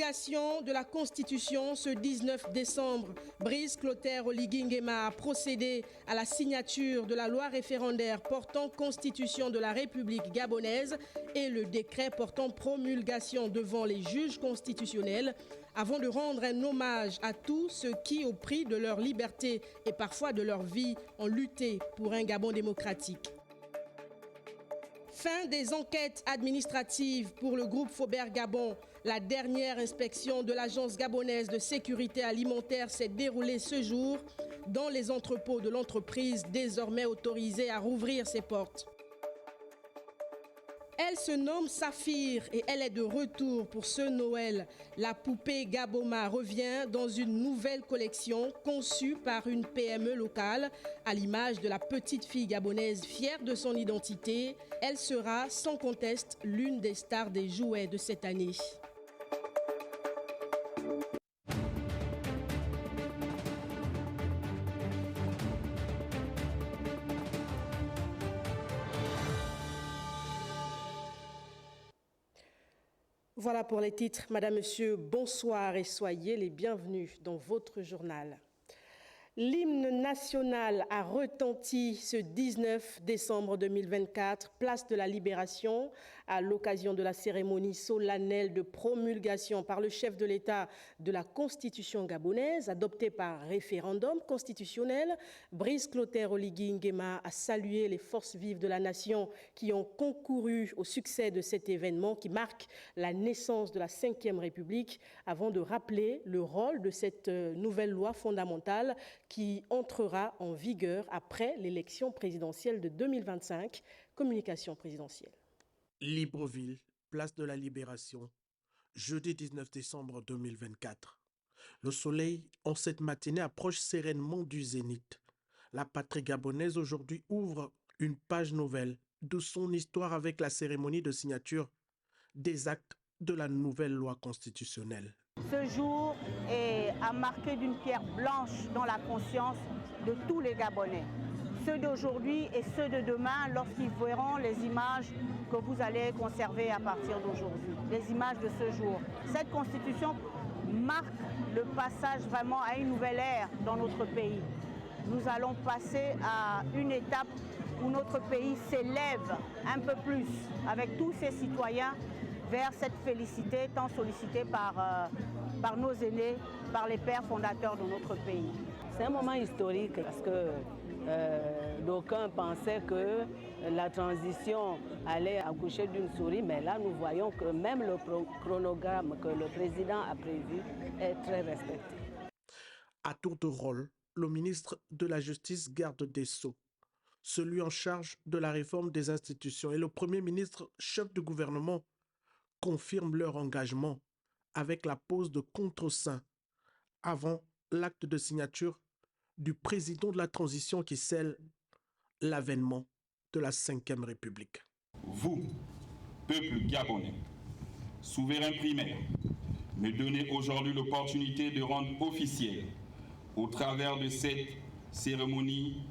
Promulgation de la Constitution ce 19 décembre. Brice Clotaire Oligui Nguema a procédé à la signature de la loi référendaire portant Constitution de la République gabonaise et le décret portant promulgation devant les juges constitutionnels avant de rendre un hommage à tous ceux qui, au prix de leur liberté et parfois de leur vie, ont lutté pour un Gabon démocratique. Fin des enquêtes administratives pour le groupe Faubert Gabon. La dernière inspection de l'Agence gabonaise de sécurité alimentaire s'est déroulée ce jour dans les entrepôts de l'entreprise désormais autorisée à rouvrir ses portes. Elle se nomme Saphir et elle est de retour pour ce Noël. La poupée Gaboma revient dans une nouvelle collection conçue par une PME locale. À l'image de la petite fille gabonaise fière de son identité, elle sera sans conteste l'une des stars des jouets de cette année. Voilà pour les titres. Madame, Monsieur, bonsoir et soyez les bienvenus dans votre journal. L'hymne national a retenti ce 19 décembre 2024, place de la Libération, à l'occasion de la cérémonie solennelle de promulgation par le chef de l'État de la Constitution gabonaise, adoptée par référendum constitutionnel. Brice Clotaire Oligui Nguema a salué les forces vives de la nation qui ont concouru au succès de cet événement qui marque la naissance de la Ve République, avant de rappeler le rôle de cette nouvelle loi fondamentale qui entrera en vigueur après l'élection présidentielle de 2025. Communication présidentielle. Libreville, place de la Libération, jeudi 19 décembre 2024. Le soleil, en cette matinée, approche sereinement du zénith. La patrie gabonaise aujourd'hui ouvre une page nouvelle de son histoire avec la cérémonie de signature des actes de la nouvelle loi constitutionnelle. Ce jour est à marquer d'une pierre blanche dans la conscience de tous les Gabonais, ceux d'aujourd'hui et ceux de demain lorsqu'ils verront les images que vous allez conserver à partir d'aujourd'hui, les images de ce jour. Cette constitution marque le passage vraiment à une nouvelle ère dans notre pays. Nous allons passer à une étape où notre pays s'élève un peu plus avec tous ses citoyens vers cette félicité tant sollicitée par nos aînés, par les pères fondateurs de notre pays. C'est un moment historique parce que d'aucuns pensaient que la transition allait accoucher d'une souris, mais là nous voyons que même le chronogramme que le président a prévu est très respecté. À tour de rôle, le ministre de la Justice, garde des Sceaux, celui en charge de la réforme des institutions et le Premier ministre, chef du gouvernement, confirment leur engagement avec la pose de contre-seing avant l'acte de signature du président de la transition qui scelle l'avènement de la Ve République. Vous, peuple gabonais, souverain primaire, me donnez aujourd'hui l'opportunité de rendre officiel, au travers de cette cérémonie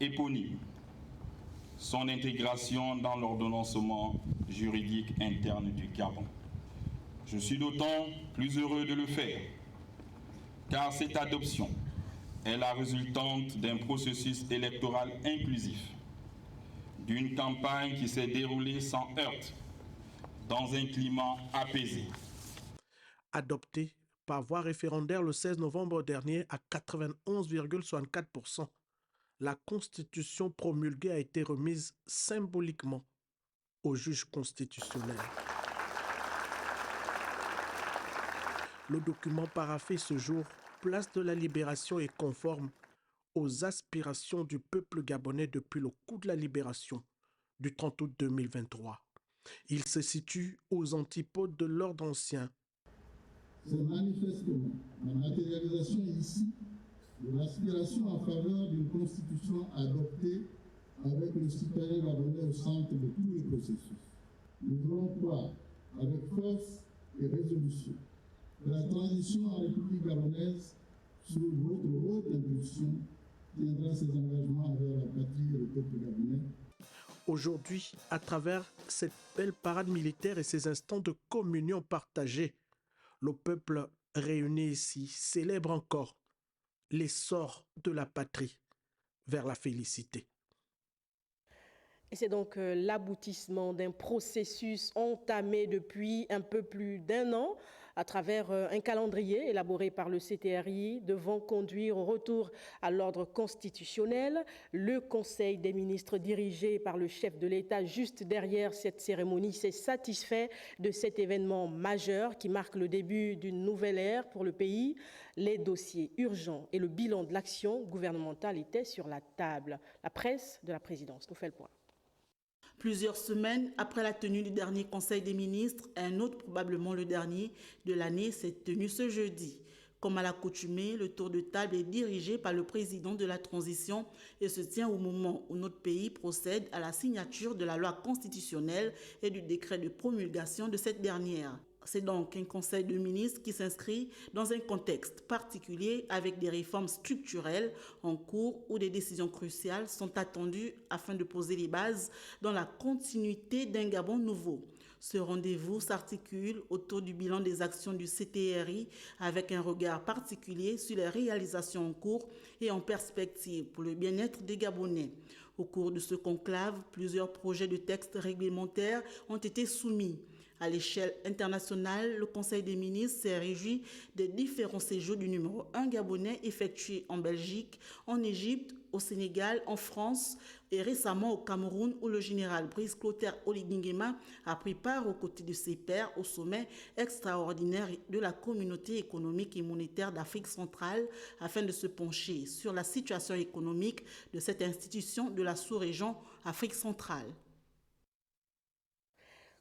éponyme, son intégration dans l'ordonnancement juridique interne du Gabon. Je suis d'autant plus heureux de le faire, car cette adoption est la résultante d'un processus électoral inclusif, d'une campagne qui s'est déroulée sans heurts, dans un climat apaisé. Adoptée par voie référendaire le 16 novembre dernier à 91,64%, la Constitution promulguée a été remise symboliquement au juge constitutionnel. Le document paraphé ce jour, place de la Libération, est conforme aux aspirations du peuple gabonais depuis le coup de la Libération du 30 août 2023. Il se situe aux antipodes de l'ordre ancien. C'est manifestement la matérialisation ici de l'aspiration en faveur d'une constitution adoptée avec le citoyen gabonais au centre de tous les processus. Nous voulons croire avec force et résolution que la transition en République gabonaise, sous votre haute impulsion, tiendra ses engagements envers la patrie et le peuple gabonais. Aujourd'hui, à travers cette belle parade militaire et ces instants de communion partagée, Le peuple réuni ici célèbre encore l'essor de la patrie vers la félicité. Et c'est donc l'aboutissement d'un processus entamé depuis un peu plus d'1 an à travers un calendrier élaboré par le CTRI devant conduire au retour à l'ordre constitutionnel. Le Conseil des ministres dirigé par le chef de l'État juste derrière cette cérémonie s'est satisfait de cet événement majeur qui marque le début d'une nouvelle ère pour le pays. Les dossiers urgents et le bilan de l'action gouvernementale étaient sur la table. La presse de la présidence nous fait le point. Plusieurs semaines après la tenue du dernier Conseil des ministres, un autre, probablement le dernier de l'année, s'est tenu ce jeudi. Comme à l'accoutumée, le tour de table est dirigé par le président de la transition et se tient au moment où notre pays procède à la signature de la loi constitutionnelle et du décret de promulgation de cette dernière. C'est donc un conseil de ministres qui s'inscrit dans un contexte particulier avec des réformes structurelles en cours où des décisions cruciales sont attendues afin de poser les bases dans la continuité d'un Gabon nouveau. Ce rendez-vous s'articule autour du bilan des actions du CTRI avec un regard particulier sur les réalisations en cours et en perspective pour le bien-être des Gabonais. Au cours de ce conclave, plusieurs projets de textes réglementaires ont été soumis. À l'échelle internationale, le Conseil des ministres s'est réjoui des différents séjours du numéro 1 gabonais effectués en Belgique, en Égypte, au Sénégal, en France et récemment au Cameroun où le général Brice Clotaire Oligui a pris part aux côtés de ses pairs au sommet extraordinaire de la Communauté économique et monétaire d'Afrique centrale afin de se pencher sur la situation économique de cette institution de la sous-région Afrique centrale.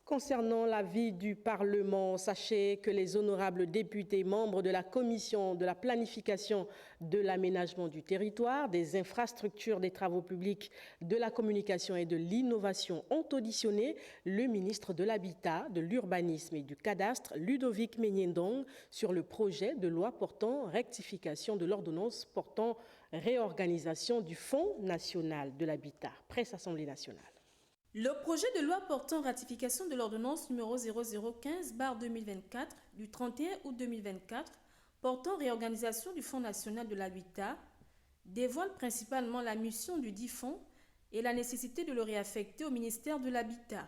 Concernant l'avis du Parlement, sachez que les honorables députés membres de la Commission de la planification, de l'aménagement du territoire, des infrastructures, des travaux publics, de la communication et de l'innovation ont auditionné le ministre de l'Habitat, de l'Urbanisme et du Cadastre, Ludovic Menyendong, sur le projet de loi portant rectification de l'ordonnance portant réorganisation du Fonds national de l'habitat. Presse Assemblée nationale. Le projet de loi portant ratification de l'ordonnance numéro 0015/2024 du 31 août 2024 portant réorganisation du Fonds national de l'habitat dévoile principalement la mission du dit fonds et la nécessité de le réaffecter au ministère de l'Habitat.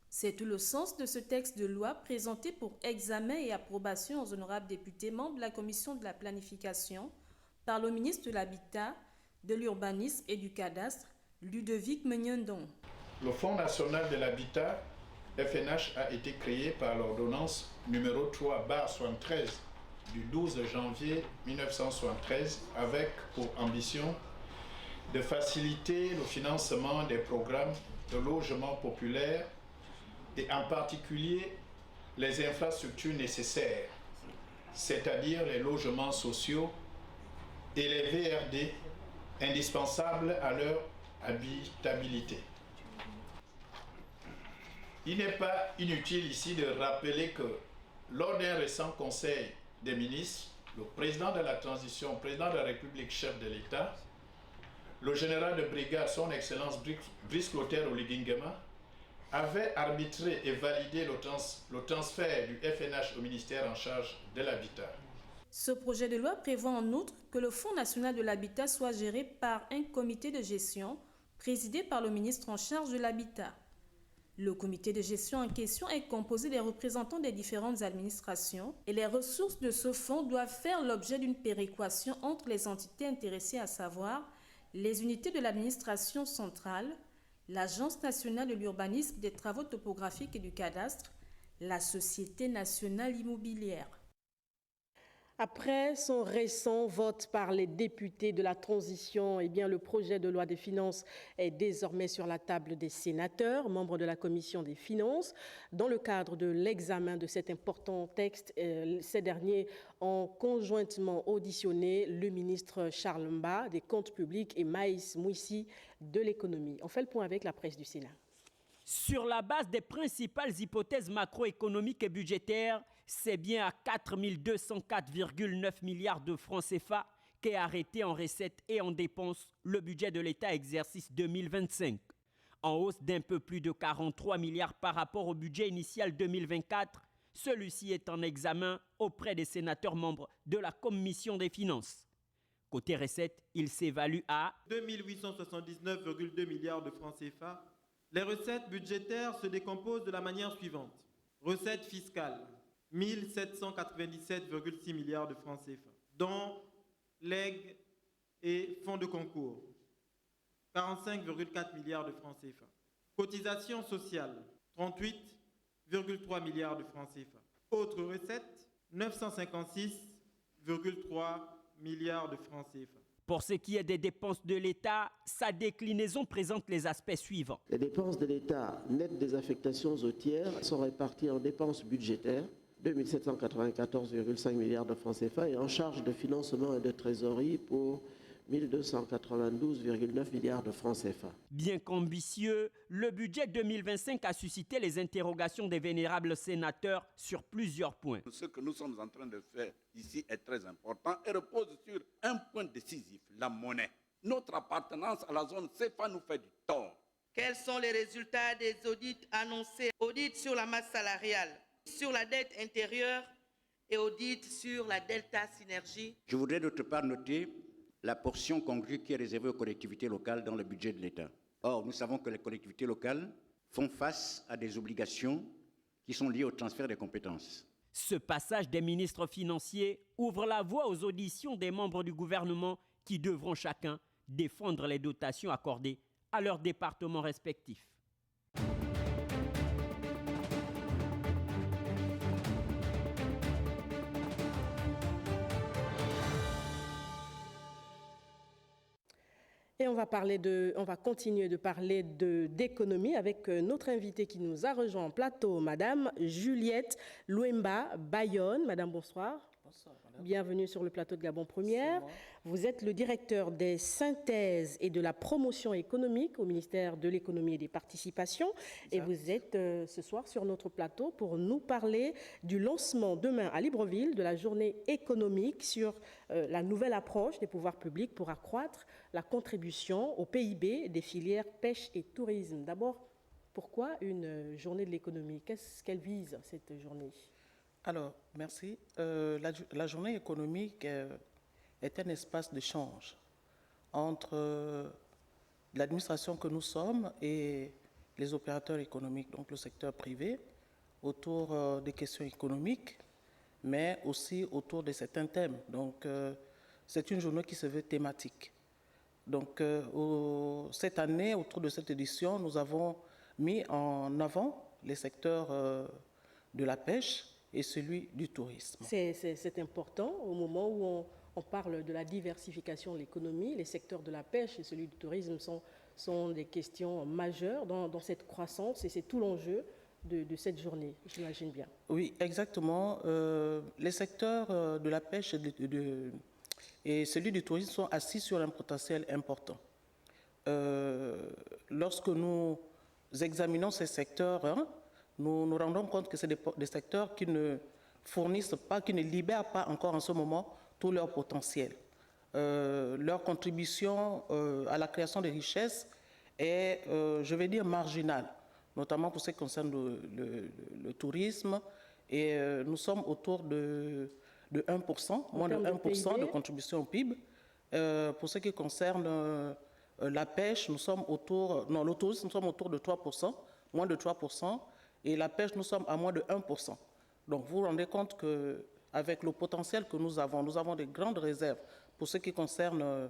C'est tout le sens de ce texte de loi présenté pour examen et approbation aux honorables députés membres de la Commission de la planification par le ministre de l'Habitat, de l'Urbanisme et du Cadastre, Ludovic Menyendong. Le Fonds national de l'habitat, FNH, a été créé par l'ordonnance numéro 3/73 du 12 janvier 1973 avec pour ambition de faciliter le financement des programmes de logement populaire et en particulier les infrastructures nécessaires, c'est-à-dire les logements sociaux et les VRD indispensables à leur habitabilité. Il n'est pas inutile ici de rappeler que lors d'un récent conseil des ministres, le président de la transition, président de la République, chef de l'État, le général de brigade, son Excellence Brice Clotaire Oligui avait arbitré et validé le transfert du FNH au ministère en charge de l'habitat. Ce projet de loi prévoit en outre que le Fonds national de l'habitat soit géré par un comité de gestion présidé par le ministre en charge de l'habitat. Le comité de gestion en question est composé des représentants des différentes administrations et les ressources de ce fonds doivent faire l'objet d'une péréquation entre les entités intéressées, à savoir les unités de l'administration centrale, l'Agence nationale de l'urbanisme, des travaux topographiques et du cadastre, la Société nationale immobilière. Après son récent vote par les députés de la transition, le projet de loi des finances est désormais sur la table des sénateurs, membres de la commission des finances. Dans le cadre de l'examen de cet important texte, ces derniers ont conjointement auditionné le ministre Charles Mba des comptes publics et Maïs Mouissi de l'économie. On fait le point avec la presse du Sénat. Sur la base des principales hypothèses macroéconomiques et budgétaires, c'est bien à 4 204,9 milliards de francs CFA qu'est arrêté en recettes et en dépenses le budget de l'État exercice 2025, en hausse d'un peu plus de 43 milliards par rapport au budget initial 2024, Celui-ci est en examen auprès des sénateurs membres de la Commission des finances. Côté recettes, il s'évalue à 2 879,2 milliards de francs CFA. Les recettes budgétaires se décomposent de la manière suivante. Recettes fiscales, 1 797,6 milliards de francs CFA, dont legs et fonds de concours, 45,4 milliards de francs CFA. Cotisations sociales, 38,3 milliards de francs CFA. Autres recettes, 956,3 milliards de francs CFA. Pour ce qui est des dépenses de l'État, sa déclinaison présente les aspects suivants. Les dépenses de l'État nettes des affectations aux tiers sont réparties en dépenses budgétaires, 2 794,5 milliards de francs CFA, et en charges de financement et de trésorerie pour 1292,9 milliards de francs CFA. Bien qu'ambitieux, le budget 2025 a suscité les interrogations des vénérables sénateurs sur plusieurs points. Ce que nous sommes en train de faire ici est très important et repose sur un point décisif, la monnaie. Notre appartenance à la zone CFA nous fait du tort. Quels sont les résultats des audits annoncés? Audit sur la masse salariale, sur la dette intérieure et audit sur la Delta Synergie. Je voudrais d'autre part noter la portion congrue qui est réservée aux collectivités locales dans le budget de l'État. Or, nous savons que les collectivités locales font face à des obligations qui sont liées au transfert des compétences. Ce passage des ministres financiers ouvre la voie aux auditions des membres du gouvernement qui devront chacun défendre les dotations accordées à leurs départements respectifs. Et on va continuer de parler d'économie avec notre invitée qui nous a rejoint en plateau, Madame Juliette Louemba Bayonne. Madame, bonsoir. Bonsoir, madame. Bienvenue sur le plateau de Gabon Première. Vous êtes le directeur des synthèses et de la promotion économique au ministère de l'économie et des participations. Exact. Et vous êtes ce soir sur notre plateau pour nous parler du lancement demain à Libreville de la journée économique sur la nouvelle approche des pouvoirs publics pour accroître la contribution au PIB des filières pêche et tourisme. D'abord, pourquoi une journée de l'économie? Qu'est-ce qu'elle vise, cette journée? Alors, merci. La journée économique est un espace d'échange entre l'administration que nous sommes et les opérateurs économiques, donc le secteur privé, autour des questions économiques, mais aussi autour de certains thèmes. Donc, c'est une journée qui se veut thématique. Donc, cette année, autour de cette édition, nous avons mis en avant les secteurs de la pêche et celui du tourisme. C'est important au moment où on parle de la diversification de l'économie. Les secteurs de la pêche et celui du tourisme sont des questions majeures dans cette croissance et c'est tout l'enjeu de cette journée, j'imagine bien. Oui, exactement. Les secteurs de la pêche et celui du tourisme sont assis sur un potentiel important. Lorsque nous examinons ces secteurs, nous nous rendons compte que c'est des secteurs qui ne fournissent pas, qui ne libèrent pas encore en ce moment tout leur potentiel. Leur contribution à la création de richesses est, je vais dire, marginale, notamment pour ce qui concerne le tourisme. Et nous sommes autour de 1%, moins de 1% de contribution au PIB. Pour ce qui concerne la pêche, nous sommes autour, non, le tourisme, nous sommes autour de 3%, moins de 3%. Et la pêche, nous sommes à moins de 1%. Donc, vous vous rendez compte qu'avec le potentiel que nous avons des grandes réserves. Pour ce qui concerne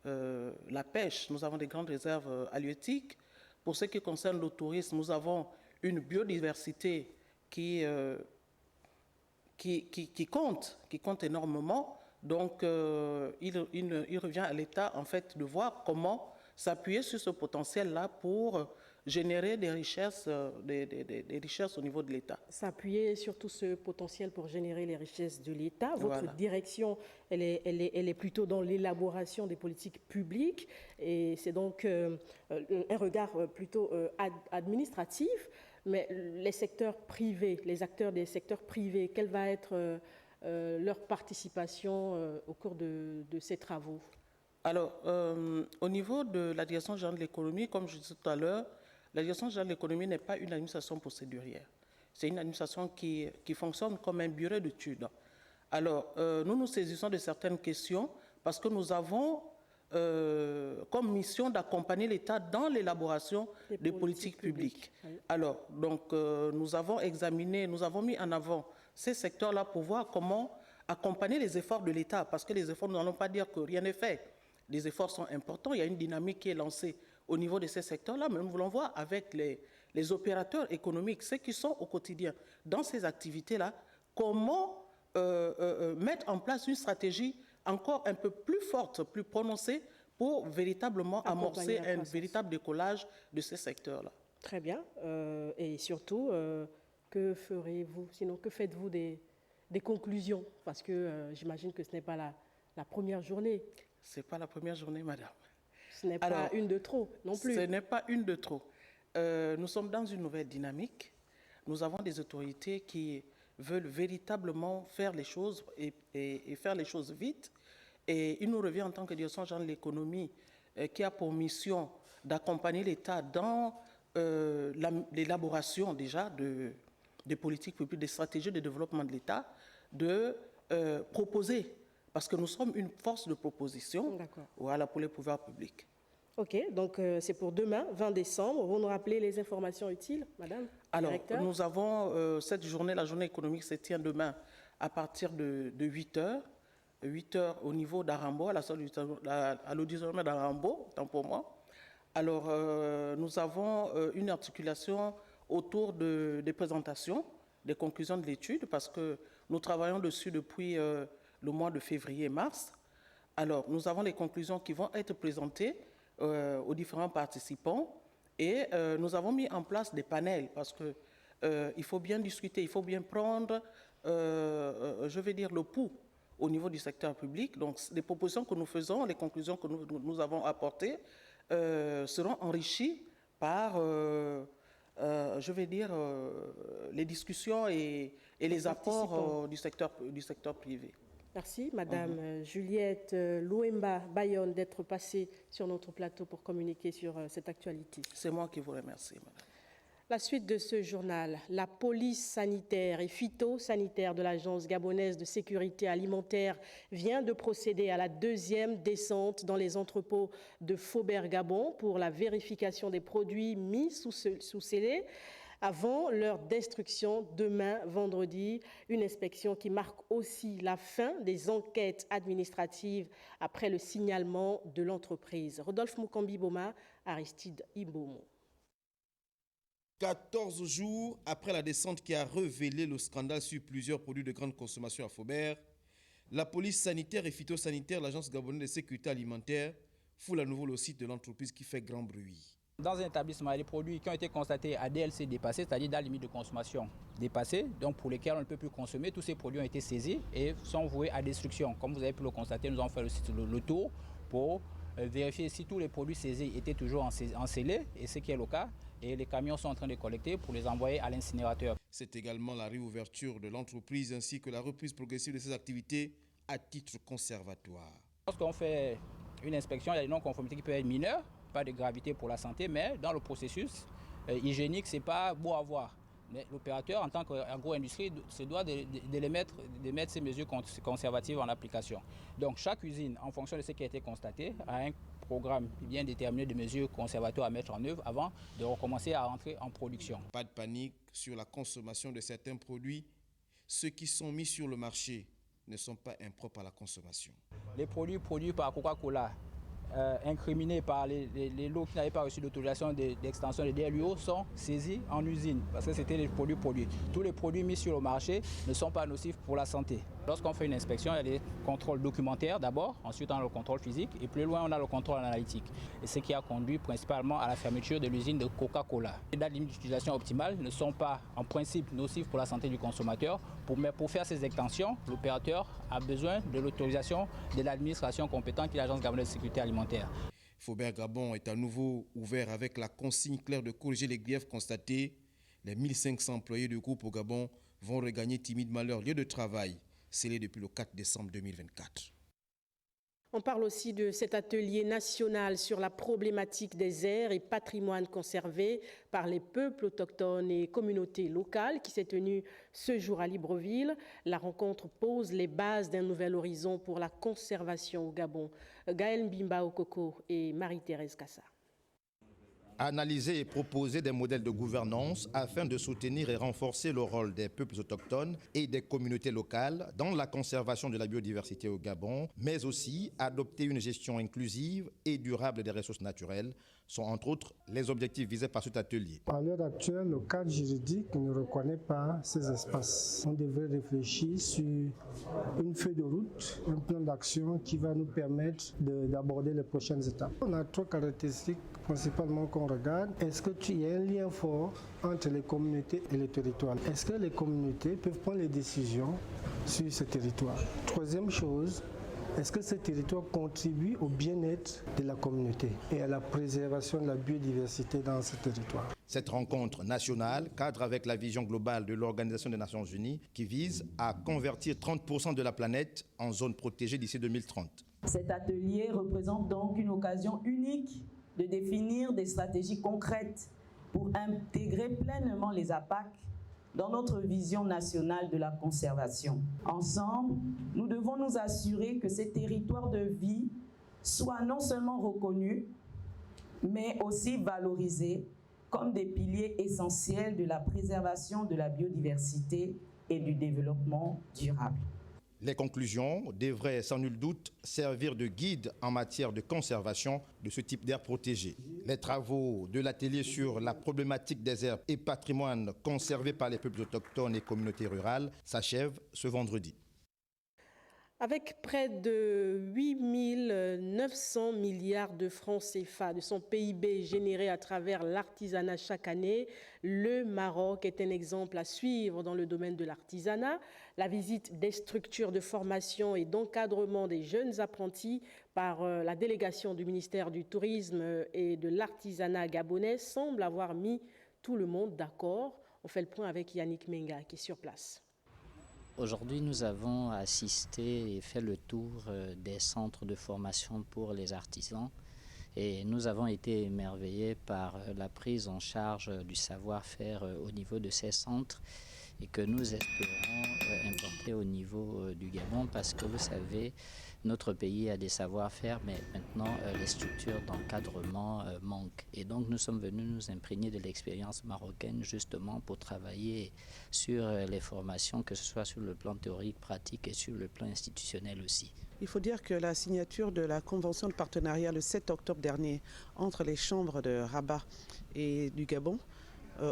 la pêche, nous avons des grandes réserves halieutiques. Pour ce qui concerne le tourisme, nous avons une biodiversité qui compte énormément. Donc, il revient à l'État, en fait, de voir comment s'appuyer sur ce potentiel-là pour générer des richesses au niveau de l'État. S'appuyer sur tout ce potentiel pour générer les richesses de l'État. Votre direction, elle est plutôt dans l'élaboration des politiques publiques et c'est donc un regard plutôt administratif. Mais les secteurs privés, les acteurs des secteurs privés, quelle va être leur participation au cours de ces travaux? Alors, au niveau de la Direction générale de l'économie, comme je disais tout à l'heure, la Direction générale de l'économie n'est pas une administration procédurière. C'est une administration qui fonctionne comme un bureau d'études. Alors, nous nous saisissons de certaines questions parce que nous avons comme mission d'accompagner l'État dans l'élaboration des politiques publiques. Alors, donc, nous avons mis en avant ces secteurs-là pour voir comment accompagner les efforts de l'État, parce que les efforts, nous n'allons pas dire que rien n'est fait. Les efforts sont importants, il y a une dynamique qui est lancée au niveau de ces secteurs-là, mais nous voulons voir avec les opérateurs économiques, ceux qui sont au quotidien dans ces activités-là, comment mettre en place une stratégie encore un peu plus forte, plus prononcée, pour véritablement amorcer un véritable décollage de ces secteurs-là. Très bien. Et surtout, que ferez-vous, sinon que faites-vous des conclusions? Parce que j'imagine que ce n'est pas la première journée. Ce n'est pas la première journée, madame. Ce n'est pas une de trop, non plus. Ce n'est pas une de trop. Nous sommes dans une nouvelle dynamique. Nous avons des autorités qui veulent véritablement faire les choses et faire les choses vite. Et il nous revient en tant que direction générale de l'économie qui a pour mission d'accompagner l'État dans l'élaboration déjà des politiques publiques, des stratégies de développement de l'État, de proposer, parce que nous sommes une force de proposition voilà, pour les pouvoirs publics. OK, donc c'est pour demain, 20 décembre. Vous nous rappelez les informations utiles, madame? Alors, nous avons cette journée, la journée économique se tient demain à partir de 8h. 8h au niveau d'Arambo, à l'auditorium d'Arambo, tant pour moi. Alors, nous avons une articulation autour des présentations, des conclusions de l'étude, parce que nous travaillons dessus depuis le mois de février-mars. Alors, nous avons les conclusions qui vont être présentées aux différents participants et nous avons mis en place des panels, parce que il faut bien discuter, il faut bien prendre, je vais dire, le pouls au niveau du secteur public. Donc, les propositions que nous faisons, les conclusions que nous avons apportées seront enrichies par, je vais dire, les discussions et les apports du secteur privé. Merci, madame Juliette Louemba Bayonne, d'être passée sur notre plateau pour communiquer sur cette actualité. C'est moi qui vous remercie, madame. La suite de ce journal, la police sanitaire et phytosanitaire de l'Agence gabonaise de sécurité alimentaire vient de procéder à la deuxième descente dans les entrepôts de Faubert-Gabon pour la vérification des produits mis sous scellé avant leur destruction demain, vendredi. Une inspection qui marque aussi la fin des enquêtes administratives après le signalement de l'entreprise. Rodolphe Mukambi-Boma, Aristide Imbomo. 14 jours après la descente qui a révélé le scandale sur plusieurs produits de grande consommation à Faubert, la police sanitaire et phytosanitaire, l'Agence gabonaise de sécurité alimentaire, foule à nouveau le site de l'entreprise qui fait grand bruit. Dans un établissement, il y a des produits qui ont été constatés à DLC dépassé, c'est-à-dire dans la limite de consommation dépassée, donc pour lesquels on ne peut plus consommer. Tous ces produits ont été saisis et sont voués à destruction. Comme vous avez pu le constater, nous avons fait le tour pour vérifier si tous les produits saisis étaient toujours encellés, et ce qui est le cas. Et les camions sont en train de collecter pour les envoyer à l'incinérateur. C'est également la réouverture de l'entreprise ainsi que la reprise progressive de ses activités à titre conservatoire. Lorsqu'on fait une inspection, il y a des non-conformités qui peuvent être mineures, pas de gravité pour la santé, mais dans le processus hygiénique, ce n'est pas beau à voir. L'opérateur, en tant qu'agro-industrie, se doit de mettre ces mesures conservatives en application. Donc chaque usine, en fonction de ce qui a été constaté, a un programme bien déterminé de mesures conservatoires à mettre en œuvre avant de recommencer à rentrer en production. Pas de panique sur la consommation de certains produits. Ceux qui sont mis sur le marché ne sont pas impropres à la consommation. Les produits produits par Coca-Cola, incriminés par les lots qui n'avaient pas reçu d'autorisation d'extension de DLUO sont saisis en usine parce que c'était des produits produits. Tous les produits mis sur le marché ne sont pas nocifs pour la santé. Lorsqu'on fait une inspection, il y a des contrôles documentaires d'abord, ensuite on a le contrôle physique et plus loin on a le contrôle analytique. Et ce qui a conduit principalement à la fermeture de l'usine de Coca-Cola. Les dates limites d'utilisation optimale ne sont pas en principe nocifs pour la santé du consommateur. Mais pour faire ces extensions, l'opérateur a besoin de l'autorisation de l'administration compétente qui est l'Agence gabonaise de sécurité alimentaire. Faubert-Gabon est à nouveau ouvert avec la consigne claire de corriger les griefs constatés. Les 1500 employés du groupe au Gabon vont regagner timidement leur lieu de travail, scellé depuis le 4 décembre 2024. On parle aussi de cet atelier national sur la problématique des aires et patrimoines conservés par les peuples autochtones et communautés locales qui s'est tenu ce jour à Libreville. La rencontre pose les bases d'un nouvel horizon pour la conservation au Gabon. Gaël Mbimba Okoko et Marie-Thérèse Kassa. Analyser et proposer des modèles de gouvernance afin de soutenir et renforcer le rôle des peuples autochtones et des communautés locales dans la conservation de la biodiversité au Gabon, mais aussi adopter une gestion inclusive et durable des ressources naturelles sont entre autres les objectifs visés par cet atelier. À l'heure actuelle, le cadre juridique ne reconnaît pas ces espaces. On devrait réfléchir sur une feuille de route, un plan d'action qui va nous permettre d'aborder les prochaines étapes. On a trois caractéristiques principalement qu'on regarde. Est-ce qu'il y a un lien fort entre les communautés et les territoires? Est-ce que les communautés peuvent prendre les décisions sur ce territoire? Troisième chose, est-ce que ce territoire contribue au bien-être de la communauté et à la préservation de la biodiversité dans ce territoire? Cette rencontre nationale cadre avec la vision globale de l'Organisation des Nations Unies qui vise à convertir 30% de la planète en zone protégée d'ici 2030. Cet atelier représente donc une occasion unique de définir des stratégies concrètes pour intégrer pleinement les APAC dans notre vision nationale de la conservation. Ensemble, nous devons nous assurer que ces territoires de vie soient non seulement reconnus, mais aussi valorisés comme des piliers essentiels de la préservation de la biodiversité et du développement durable. Les conclusions devraient sans nul doute servir de guide en matière de conservation de ce type d'aires protégées. Les travaux de l'atelier sur la problématique des aires et patrimoines conservés par les peuples autochtones et communautés rurales s'achèvent ce vendredi. Avec près de 8 900 milliards de francs CFA de son PIB généré à travers l'artisanat chaque année, le Maroc est un exemple à suivre dans le domaine de l'artisanat. La visite des structures de formation et d'encadrement des jeunes apprentis par la délégation du ministère du Tourisme et de l'artisanat gabonais semble avoir mis tout le monde d'accord. On fait le point avec Yannick Menga qui est sur place. Aujourd'hui, nous avons assisté et fait le tour des centres de formation pour les artisans et nous avons été émerveillés par la prise en charge du savoir-faire au niveau de ces centres et que nous espérons importer au niveau du Gabon parce que vous savez, notre pays a des savoir-faire, mais maintenant les structures d'encadrement manquent. Et donc nous sommes venus nous imprégner de l'expérience marocaine justement pour travailler sur les formations, que ce soit sur le plan théorique, pratique et sur le plan institutionnel aussi. Il faut dire que la signature de la convention de partenariat le 7 octobre dernier entre les chambres de Rabat et du Gabon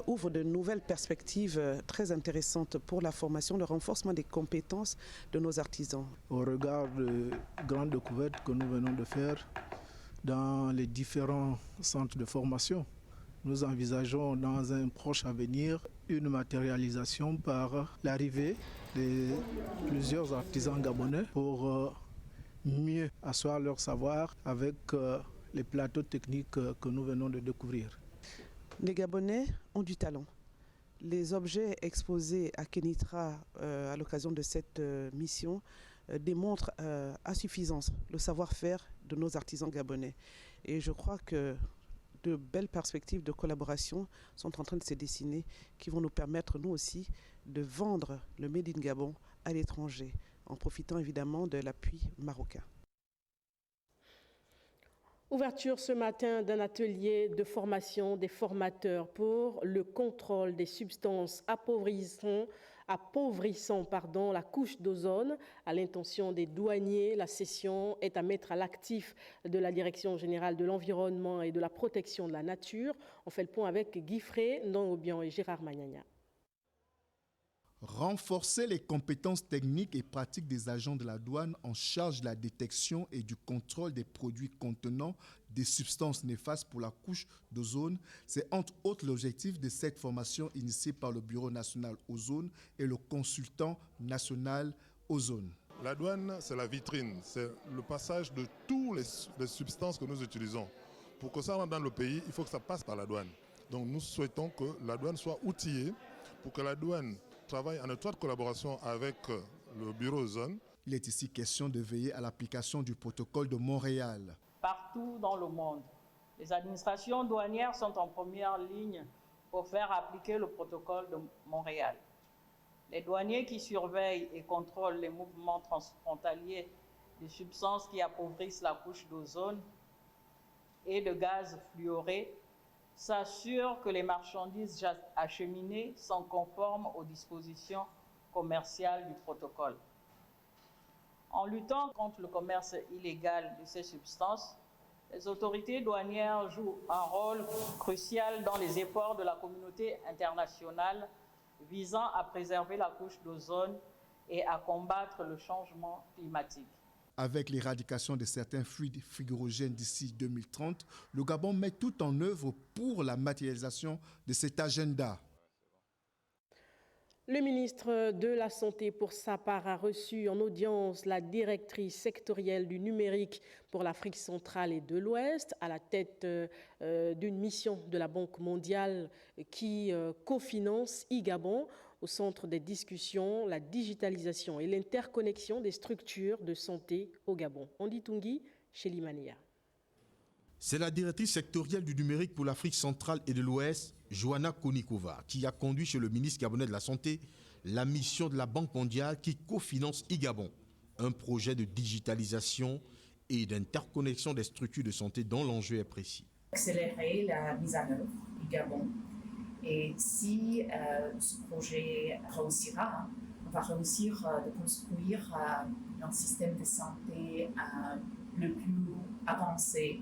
ouvre de nouvelles perspectives très intéressantes pour la formation, le renforcement des compétences de nos artisans. Au regard de grandes découvertes que nous venons de faire dans les différents centres de formation, nous envisageons dans un proche avenir une matérialisation par l'arrivée de plusieurs artisans gabonais pour mieux asseoir leur savoir avec les plateaux techniques que nous venons de découvrir. Les Gabonais ont du talent. Les objets exposés à Kenitra à l'occasion de cette mission démontrent à suffisance le savoir-faire de nos artisans gabonais. Et je crois que de belles perspectives de collaboration sont en train de se dessiner qui vont nous permettre, nous aussi, de vendre le Made in Gabon à l'étranger, en profitant évidemment de l'appui marocain. Ouverture ce matin d'un atelier de formation des formateurs pour le contrôle des substances appauvrissant la couche d'ozone. À l'intention des douaniers, la session est à mettre à l'actif de la Direction générale de l'environnement et de la protection de la nature. On fait le point avec Guy Frey, Ndongobian et Gérard Magnagna. Renforcer les compétences techniques et pratiques des agents de la douane en charge de la détection et du contrôle des produits contenant des substances néfastes pour la couche d'ozone, c'est entre autres l'objectif de cette formation initiée par le Bureau national ozone et le consultant national ozone. La douane, c'est la vitrine, c'est le passage de toutes les substances que nous utilisons. Pour que ça rentre dans le pays, il faut que ça passe par la douane. Donc nous souhaitons que la douane soit outillée pour que la douane travaille en étroite collaboration avec le bureau ozone Il est ici question de veiller à l'application du protocole de Montréal. Partout dans le monde, les administrations douanières sont en première ligne pour faire appliquer le protocole de Montréal. Les douaniers qui surveillent et contrôlent les mouvements transfrontaliers de substances qui appauvrissent la couche d'ozone et de gaz fluorés s'assurent que les marchandises acheminées sont conformes aux dispositions commerciales du protocole. En luttant contre le commerce illégal de ces substances, les autorités douanières jouent un rôle crucial dans les efforts de la communauté internationale visant à préserver la couche d'ozone et à combattre le changement climatique. Avec l'éradication de certains fluides frigorigènes d'ici 2030, le Gabon met tout en œuvre pour la matérialisation de cet agenda. Le ministre de la Santé, pour sa part, a reçu en audience la directrice sectorielle du numérique pour l'Afrique centrale et de l'Ouest, à la tête d'une mission de la Banque mondiale qui cofinance e-Gabon, au centre des discussions, la digitalisation et l'interconnexion des structures de santé au Gabon. Andy Tungi, chez Limania. C'est la directrice sectorielle du numérique pour l'Afrique centrale et de l'Ouest, Joanna Konikova, qui a conduit chez le ministre gabonais de la Santé la mission de la Banque mondiale qui cofinance e-Gabon, un projet de digitalisation et d'interconnexion des structures de santé dont l'enjeu est précis. Accélérer la mise en œuvre du Gabon. Et si ce projet réussira, on va réussir de construire un système de santé le plus avancé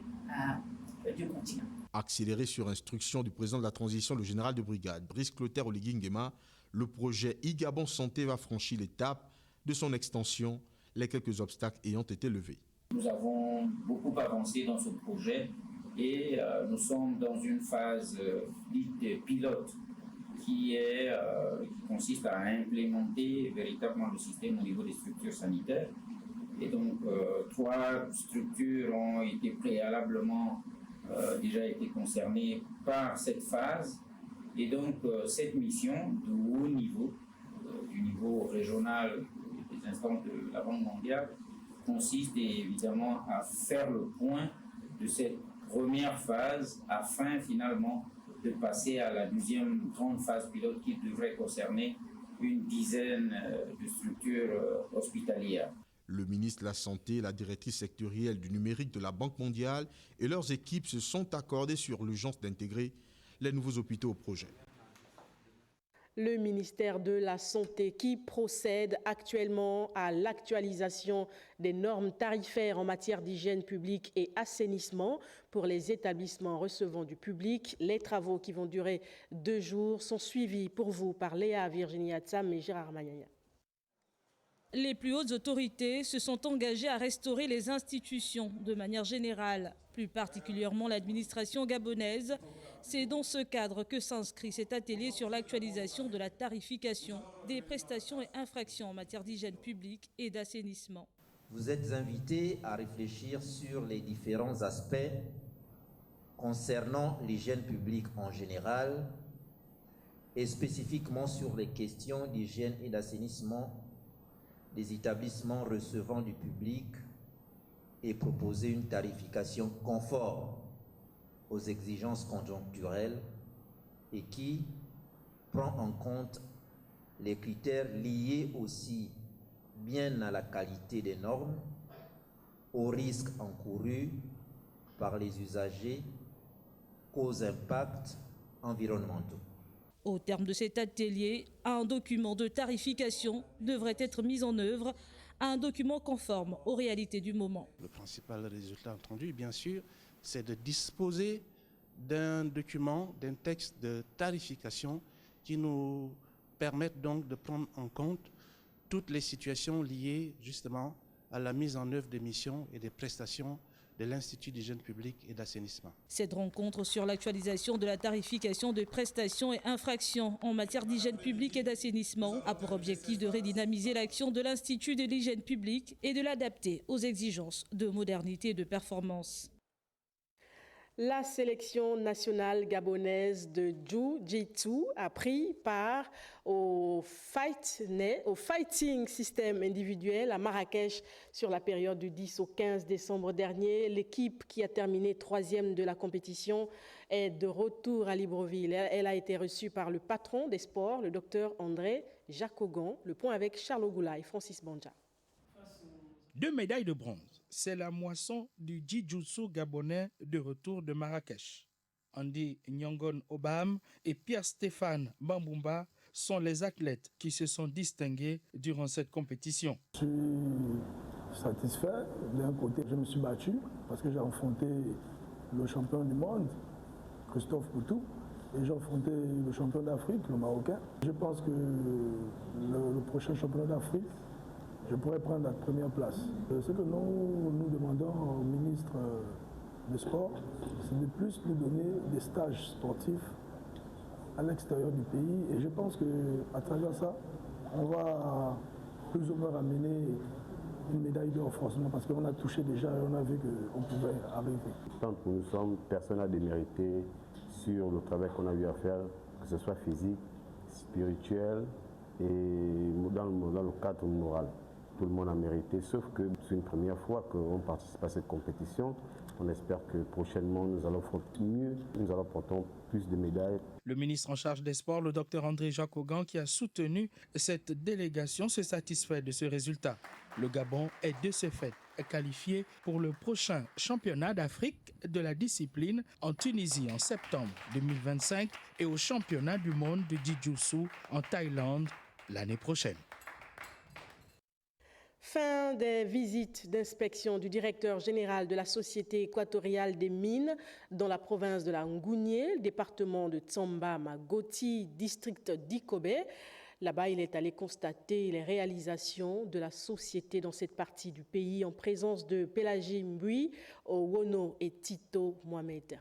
du continent. Accéléré sur instruction du président de la transition, le général de brigade, Brice Clotaire Oligui Nguema, le projet e-Gabon Santé va franchir l'étape de son extension, les quelques obstacles ayant été levés. Nous avons beaucoup avancé dans ce projet et nous sommes dans une phase dite pilote qui consiste à implémenter véritablement le système au niveau des structures sanitaires. Et donc, 3 structures ont été préalablement déjà été concernées par cette phase. Et donc, cette mission de haut niveau, du niveau régional des instances de la Banque mondiale, consiste évidemment à faire le point de cette première phase afin finalement de passer à la deuxième grande phase pilote qui devrait concerner une dizaine de structures hospitalières. Le ministre de la Santé, la directrice sectorielle du numérique de la Banque mondiale et leurs équipes se sont accordés sur l'urgence d'intégrer les nouveaux hôpitaux au projet. Le ministère de la Santé qui procède actuellement à l'actualisation des normes tarifaires en matière d'hygiène publique et assainissement pour les établissements recevant du public. Les travaux qui vont durer 2 jours sont suivis pour vous par Léa Virginie Atsam et Gérard Magnagna. Les plus hautes autorités se sont engagées à restaurer les institutions de manière générale, plus particulièrement l'administration gabonaise. C'est dans ce cadre que s'inscrit cet atelier sur l'actualisation de la tarification des prestations et infractions en matière d'hygiène publique et d'assainissement. Vous êtes invités à réfléchir sur les différents aspects concernant l'hygiène publique en général et spécifiquement sur les questions d'hygiène et d'assainissement des établissements recevant du public et proposer une tarification conforme aux exigences conjoncturelles et qui prend en compte les critères liés aussi bien à la qualité des normes, aux risques encourus par les usagers qu'aux impacts environnementaux. Au terme de cet atelier, un document de tarification devrait être mis en œuvre, un document conforme aux réalités du moment. Le principal résultat attendu, bien sûr, c'est de disposer d'un document, d'un texte de tarification qui nous permette donc de prendre en compte toutes les situations liées justement à la mise en œuvre des missions et des prestations de l'Institut d'hygiène publique et d'assainissement. Cette rencontre sur l'actualisation de la tarification de prestations et infractions en matière d'hygiène publique et d'assainissement a pour objectif de redynamiser l'action de l'Institut de l'hygiène publique et de l'adapter aux exigences de modernité et de performance. La sélection nationale gabonaise de Jiu-Jitsu a pris part au fighting system individuel à Marrakech sur la période du 10 au 15 décembre dernier. L'équipe qui a terminé 3e de la compétition est de retour à Libreville. Elle a été reçue par le patron des sports, le docteur André Jacogan. Le point avec Charles Goula et Francis Banja. 2 médailles de bronze, c'est la moisson du jiu-jitsu gabonais de retour de Marrakech. Andy Nyangon Obam et Pierre-Stéphane Bambumba sont les athlètes qui se sont distingués durant cette compétition. Je suis satisfait. D'un côté, je me suis battu parce que j'ai affronté le champion du monde, Christophe Poutou, et j'ai affronté le champion d'Afrique, le Marocain. Je pense que le prochain championnat d'Afrique, je pourrais prendre la première place. Ce que nous demandons au ministre des Sports, c'est de plus nous donner des stages sportifs à l'extérieur du pays. Et je pense qu'à travers ça, on va plus ou moins ramener une médaille d'or forcément, parce qu'on a touché déjà et on a vu qu'on pouvait arriver. Tant que nous sommes, personne n'a démérité sur le travail qu'on a eu à faire, que ce soit physique, spirituel et dans le cadre moral. Tout le monde a mérité, sauf que c'est une première fois qu'on participe à cette compétition. On espère que prochainement, nous allons faire mieux, nous allons porter plus de médailles. Le ministre en charge des sports, le docteur André Jacogan, qui a soutenu cette délégation, se satisfait de ce résultat. Le Gabon est de ce fait qualifié pour le prochain championnat d'Afrique de la discipline en Tunisie en septembre 2025 et au championnat du monde de Jiu-Jitsu en Thaïlande l'année prochaine. Fin des visites d'inspection du directeur général de la Société équatoriale des mines dans la province de la Ngounié, département de Tsamba Magoti, district d'Ikobe. Là-bas, il est allé constater les réalisations de la société dans cette partie du pays en présence de Pélagie Mbui, Wono et Tito Mohamed.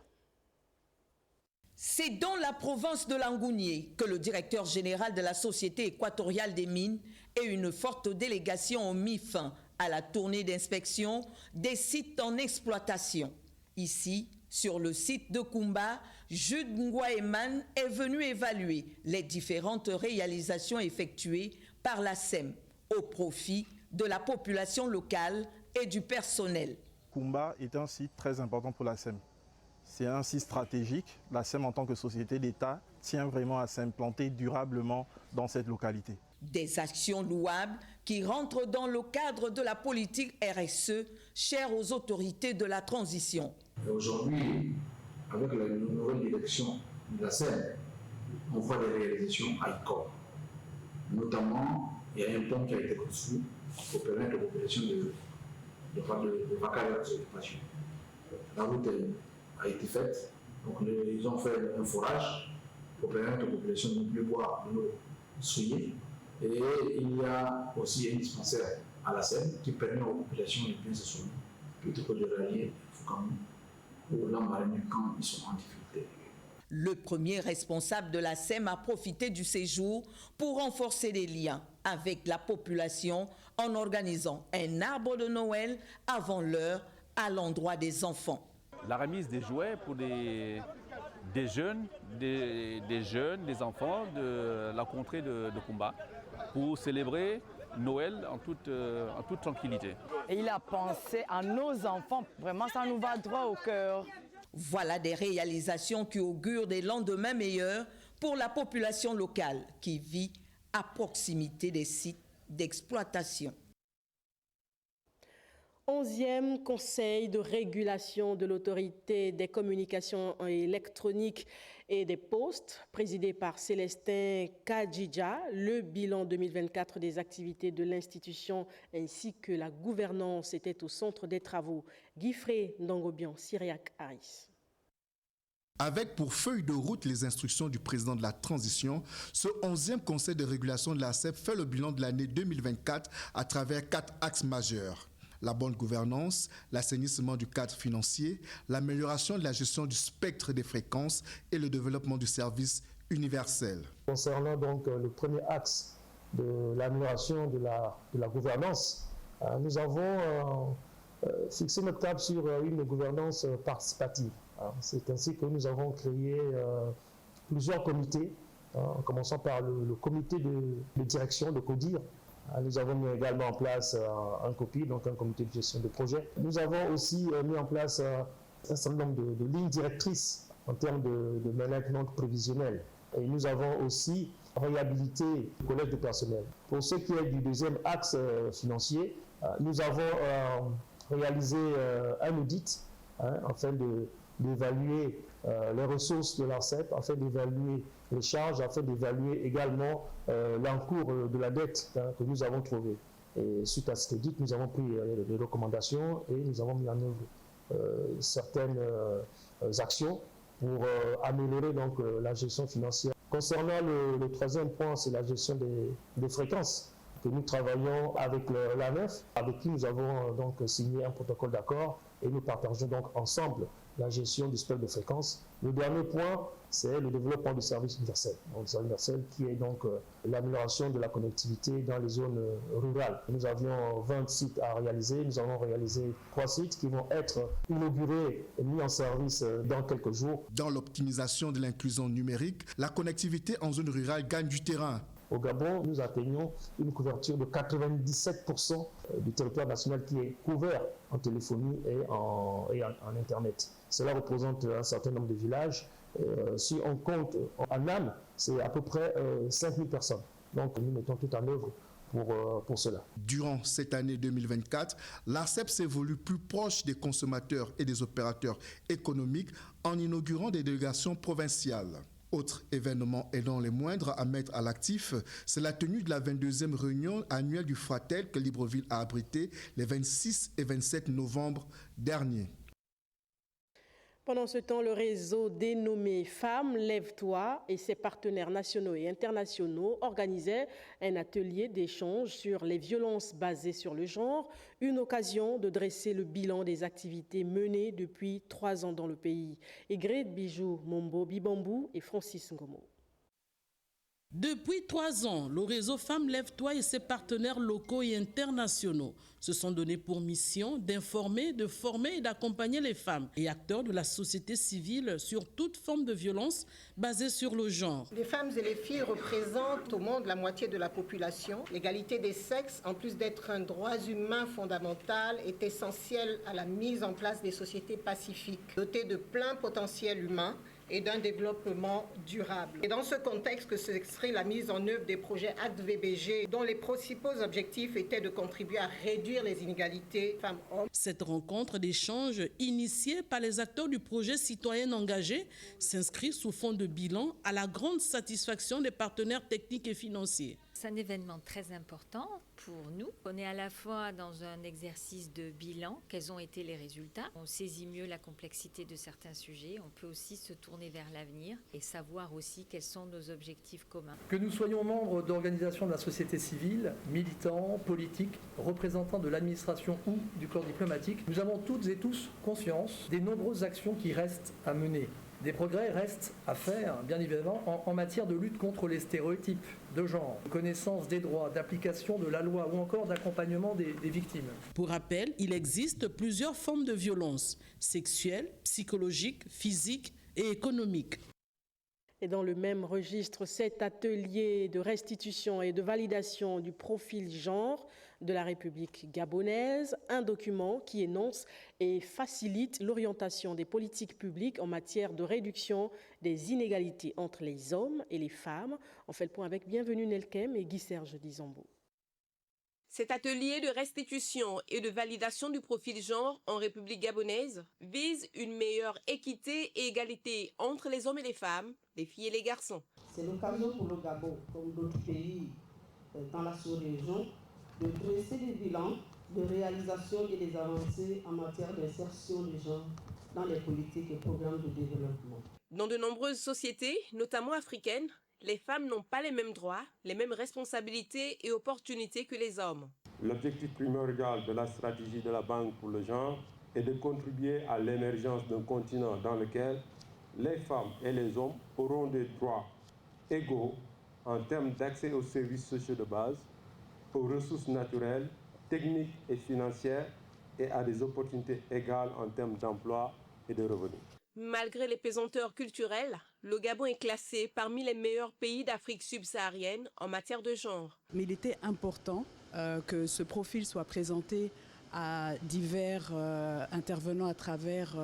C'est dans la province de l'Angounié que le directeur général de la Société équatoriale des mines et une forte délégation ont mis fin à la tournée d'inspection des sites en exploitation. Ici, sur le site de Kumba, Jude Ngwaeman est venu évaluer les différentes réalisations effectuées par la SEM au profit de la population locale et du personnel. Kumba est un site très important pour la SEM. C'est un site stratégique. La SEM, en tant que société d'État, tient vraiment à s'implanter durablement dans cette localité. Des actions louables qui rentrent dans le cadre de la politique RSE chère aux autorités de la transition. Aujourd'hui, avec la nouvelle direction de la SEM, on voit des réalisations high-core. Notamment, il y a un pont qui a été construit pour permettre aux populations de vaquer à leurs occupations. La route a été faite, donc ils ont fait un forage pour permettre aux populations de ne plus boire de l'eau souillée. Et il y a aussi un dispensaire à la Seine qui permet aux populations de bien se soigner plutôt que de rallier Foucault ou l'Ambaréné quand ils sont en difficulté. Le premier responsable de la SEM a profité du séjour pour renforcer les liens avec la population en organisant un arbre de Noël avant l'heure à l'endroit des enfants. La remise des jouets pour des jeunes, des enfants de la contrée de Kumba pour célébrer Noël en toute tranquillité. Et il a pensé à nos enfants, vraiment ça nous va droit au cœur. Voilà des réalisations qui augurent des lendemains meilleurs pour la population locale qui vit à proximité des sites d'exploitation. 11e Conseil de régulation de l'autorité des communications électroniques et des postes, présidé par Célestin Kadjidja. Le bilan 2024 des activités de l'institution ainsi que la gouvernance était au centre des travaux. Guifré Ndangobian, Syriac Harris. Avec pour feuille de route les instructions du président de la transition, ce 11e Conseil de régulation de la CEP fait le bilan de l'année 2024 à travers 4 axes majeurs. La bonne gouvernance, l'assainissement du cadre financier, l'amélioration de la gestion du spectre des fréquences et le développement du service universel. Concernant donc le premier axe de l'amélioration de la gouvernance, nous avons fixé notre cap sur une gouvernance participative. C'est ainsi que nous avons créé plusieurs comités, en commençant par le comité de direction, de CODIR. Nous avons mis également en place un COPI, donc un comité de gestion de projet. Nous avons aussi mis en place un certain nombre de lignes directrices en termes de management prévisionnel. Et nous avons aussi réhabilité le collège de personnel. Pour ce qui est du deuxième axe financier, nous avons réalisé un audit afin d'évaluer les ressources de l'ARCEP, afin d'évaluer les charges, afin d'évaluer également l'encours de la dette que nous avons trouvée. Et suite à cet audit, nous avons pris des recommandations et nous avons mis en œuvre certaines actions pour améliorer donc, la gestion financière. Concernant le troisième point, c'est la gestion des fréquences, que nous travaillons avec l'ANEF, avec qui nous avons donc signé un protocole d'accord et nous partageons donc ensemble la gestion du spectre de fréquences. Le dernier point, c'est le développement du service universel. Donc, le service universel qui est donc l'amélioration de la connectivité dans les zones rurales. Nous avions 20 sites à réaliser. Nous avons réalisé 3 sites qui vont être inaugurés et mis en service dans quelques jours. Dans l'optimisation de l'inclusion numérique, la connectivité en zone rurale gagne du terrain. Au Gabon, nous atteignons une couverture de 97% du territoire national qui est couvert en téléphonie et en Internet. Cela représente un certain nombre de villages. Si on compte en âme, c'est à peu près 5000 personnes. Donc nous mettons tout en œuvre pour cela. Durant cette année 2024, l'ARCEP s'évolue plus proche des consommateurs et des opérateurs économiques en inaugurant des délégations provinciales. Autre événement et non les moindres à mettre à l'actif, c'est la tenue de la 22e réunion annuelle du Fratel que Libreville a abrité les 26 et 27 novembre dernier. Pendant ce temps, le réseau dénommé Femmes, Lève-toi et ses partenaires nationaux et internationaux organisaient un atelier d'échange sur les violences basées sur le genre, une occasion de dresser le bilan des activités menées depuis 3 ans dans le pays. Egrid Bijou Mombo Bibambou et Francis Ngomo. Depuis 3 ans, le réseau Femmes Lève-toi et ses partenaires locaux et internationaux se sont donnés pour mission d'informer, de former et d'accompagner les femmes et acteurs de la société civile sur toute forme de violence basée sur le genre. Les femmes et les filles représentent au monde la moitié de la population. L'égalité des sexes, en plus d'être un droit humain fondamental, est essentielle à la mise en place des sociétés pacifiques, dotées de plein potentiel humain et d'un développement durable. Et dans ce contexte que s'inscrit la mise en œuvre des projets ACT-VBG, dont les principaux objectifs étaient de contribuer à réduire les inégalités femmes-hommes. Cette rencontre d'échange initiée par les acteurs du projet Citoyenne engagée s'inscrit sous fond de bilan à la grande satisfaction des partenaires techniques et financiers. C'est un événement très important pour nous. On est à la fois dans un exercice de bilan, quels ont été les résultats. On saisit mieux la complexité de certains sujets. On peut aussi se tourner vers l'avenir et savoir aussi quels sont nos objectifs communs. Que nous soyons membres d'organisations de la société civile, militants, politiques, représentants de l'administration ou du corps diplomatique, nous avons toutes et tous conscience des nombreuses actions qui restent à mener. Des progrès restent à faire, bien évidemment, en matière de lutte contre les stéréotypes de genre, connaissance des droits, d'application de la loi ou encore d'accompagnement des victimes. Pour rappel, il existe plusieurs formes de violence, sexuelles, psychologiques, physiques et économiques. Et dans le même registre, cet atelier de restitution et de validation du profil genre de la République gabonaise, un document qui énonce et facilite l'orientation des politiques publiques en matière de réduction des inégalités entre les hommes et les femmes. On fait le point avec Bienvenue Nelkem et Guy-Serge Dizambo. Cet atelier de restitution et de validation du profil genre en République gabonaise vise une meilleure équité et égalité entre les hommes et les femmes, les filles et les garçons. C'est l'occasion pour le Gabon, comme d'autres pays dans la sous-région, de dresser des bilans de réalisation et des avancées en matière d'insertion des genres dans les politiques et programmes de développement. Dans de nombreuses sociétés, notamment africaines, les femmes n'ont pas les mêmes droits, les mêmes responsabilités et opportunités que les hommes. L'objectif primordial de la stratégie de la Banque pour le genre est de contribuer à l'émergence d'un continent dans lequel les femmes et les hommes auront des droits égaux en termes d'accès aux services sociaux de base, aux ressources naturelles, techniques et financières et à des opportunités égales en termes d'emploi et de revenus. Malgré les pesanteurs culturelles, le Gabon est classé parmi les meilleurs pays d'Afrique subsaharienne en matière de genre. Mais il était important que ce profil soit présenté à divers intervenants à travers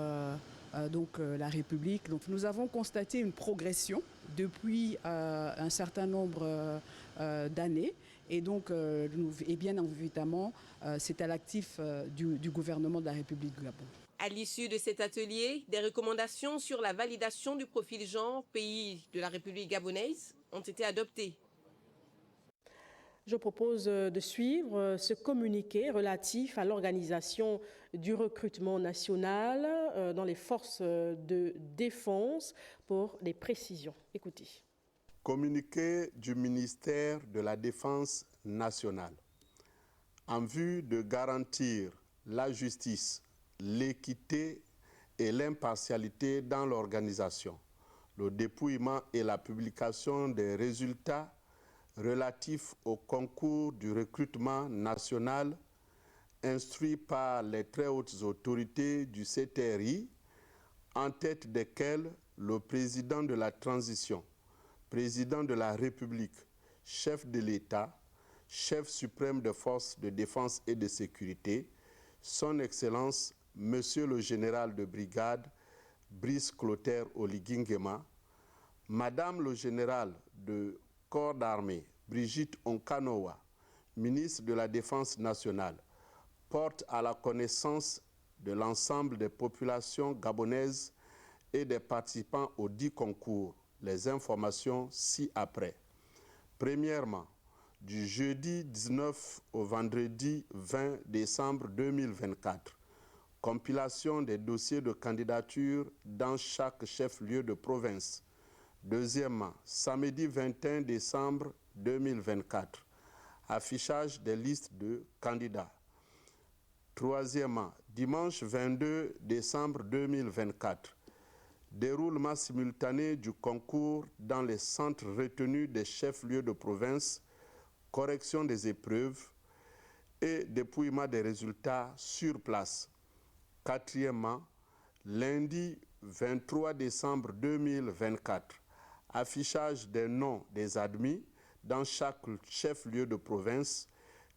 la République. Donc, nous avons constaté une progression depuis un certain nombre d'années. Et donc, et bien évidemment, c'est à l'actif du gouvernement de la République du Gabon. À l'issue de cet atelier, des recommandations sur la validation du profil genre pays de la République gabonaise ont été adoptées. Je propose de suivre ce communiqué relatif à l'organisation du recrutement national dans les forces de défense pour les précisions. Écoutez. Communiqué du ministère de la Défense nationale. En vue de garantir la justice, l'équité et l'impartialité dans l'organisation, le dépouillement et la publication des résultats relatifs au concours du recrutement national instruit par les très hautes autorités du CTRI, en tête desquelles le président de la transition, président de la République, chef de l'État, chef suprême des forces de défense et de sécurité, son Excellence, Monsieur le général de brigade, Brice Clotaire Oligui-Nguema, Madame le général de corps d'armée, Brigitte Onkanoa, ministre de la Défense nationale, porte à la connaissance de l'ensemble des populations gabonaises et des participants au dit concours les informations ci-après. Premièrement, du jeudi 19 au vendredi 20 décembre 2024, compilation des dossiers de candidature dans chaque chef-lieu de province. Deuxièmement, samedi 21 décembre 2024, affichage des listes de candidats. Troisièmement, dimanche 22 décembre 2024, déroulement simultané du concours dans les centres retenus des chefs-lieux de province, correction des épreuves et dépouillement des résultats sur place. Quatrièmement, lundi 23 décembre 2024, affichage des noms des admis dans chaque chef-lieu de province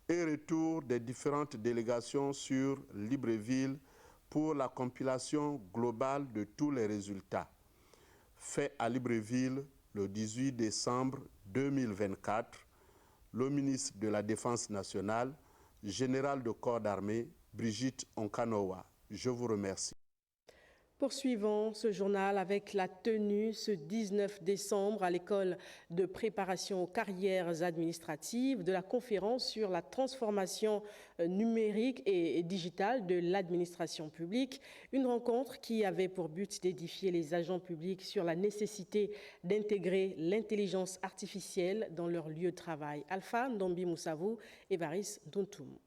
et retour des différentes délégations sur Libreville pour la compilation globale de tous les résultats. Fait à Libreville le 18 décembre 2024, le ministre de la Défense nationale, général de corps d'armée, Brigitte Onkanoa. Je vous remercie. Poursuivons ce journal avec la tenue ce 19 décembre à l'école de préparation aux carrières administratives de la conférence sur la transformation numérique et digitale de l'administration publique. Une rencontre qui avait pour but d'édifier les agents publics sur la nécessité d'intégrer l'intelligence artificielle dans leur lieu de travail. Alpha Ndombi Moussavou et Baris Dontoum.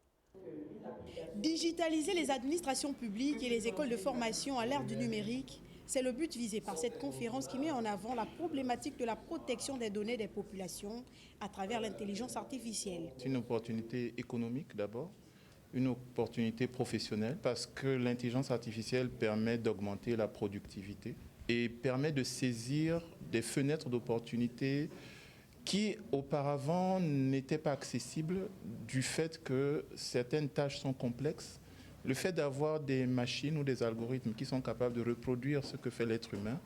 Digitaliser les administrations publiques et les écoles de formation à l'ère du numérique, c'est le but visé par cette conférence qui met en avant la problématique de la protection des données des populations à travers l'intelligence artificielle. C'est une opportunité économique d'abord, une opportunité professionnelle parce que l'intelligence artificielle permet d'augmenter la productivité et permet de saisir des fenêtres d'opportunités qui auparavant n'étaient pas accessibles du fait que certaines tâches sont complexes. Le fait d'avoir des machines ou des algorithmes qui sont capables de reproduire ce que fait l'être humain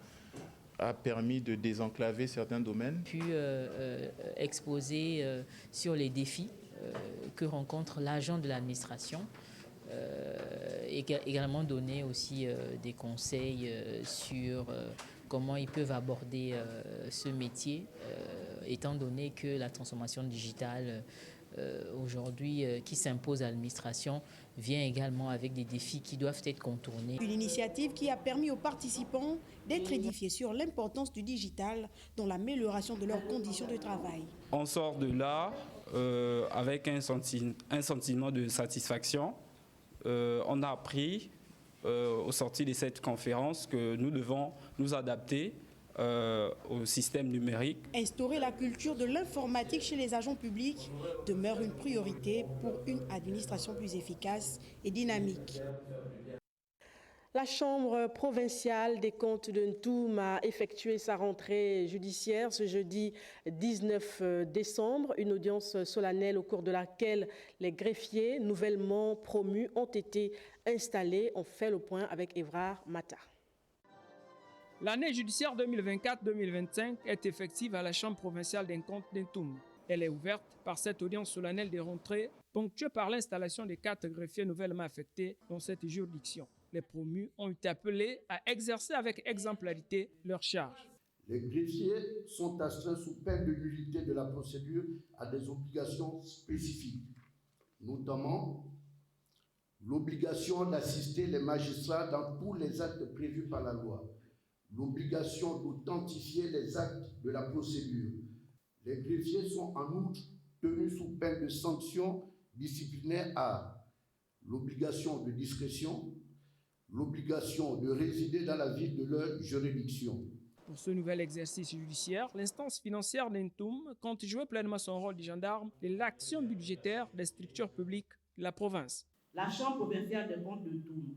a permis de désenclaver certains domaines. Pu exposer sur les défis que rencontre l'agent de l'administration, également donner aussi des conseils sur comment ils peuvent aborder ce métier, étant donné que la transformation digitale aujourd'hui qui s'impose à l'administration vient également avec des défis qui doivent être contournés. Une initiative qui a permis aux participants d'être édifiés sur l'importance du digital dans l'amélioration de leurs conditions de travail. On sort de là avec un sentiment de satisfaction. On a appris au sortir de cette conférence que nous devons nous adapter au système numérique. Instaurer la culture de l'informatique chez les agents publics demeure une priorité pour une administration plus efficace et dynamique. La Chambre provinciale des comptes de Ntoum a effectué sa rentrée judiciaire ce jeudi 19 décembre, une audience solennelle au cours de laquelle les greffiers nouvellement promus ont été installés. On fait le point avec Évrard Mata. L'année judiciaire 2024-2025 est effective à la Chambre provinciale des comptes d'Ntoum. Elle est ouverte par cette audience solennelle des rentrées, ponctuée par l'installation des 4 greffiers nouvellement affectés dans cette juridiction. Les promus ont été appelés à exercer avec exemplarité leurs charges. Les greffiers sont astreints sous peine de nullité de la procédure à des obligations spécifiques, notamment l'obligation d'assister les magistrats dans tous les actes prévus par la loi, l'obligation d'authentifier les actes de la procédure. Les greffiers sont en outre tenus sous peine de sanctions disciplinaires à l'obligation de discrétion, l'obligation de résider dans la ville de leur juridiction. Pour ce nouvel exercice judiciaire, l'instance financière d'Ntoum compte jouer pleinement son rôle de gendarme de l'action budgétaire des structures publiques de la province. La Chambre provinciale des comptes de Ntoum,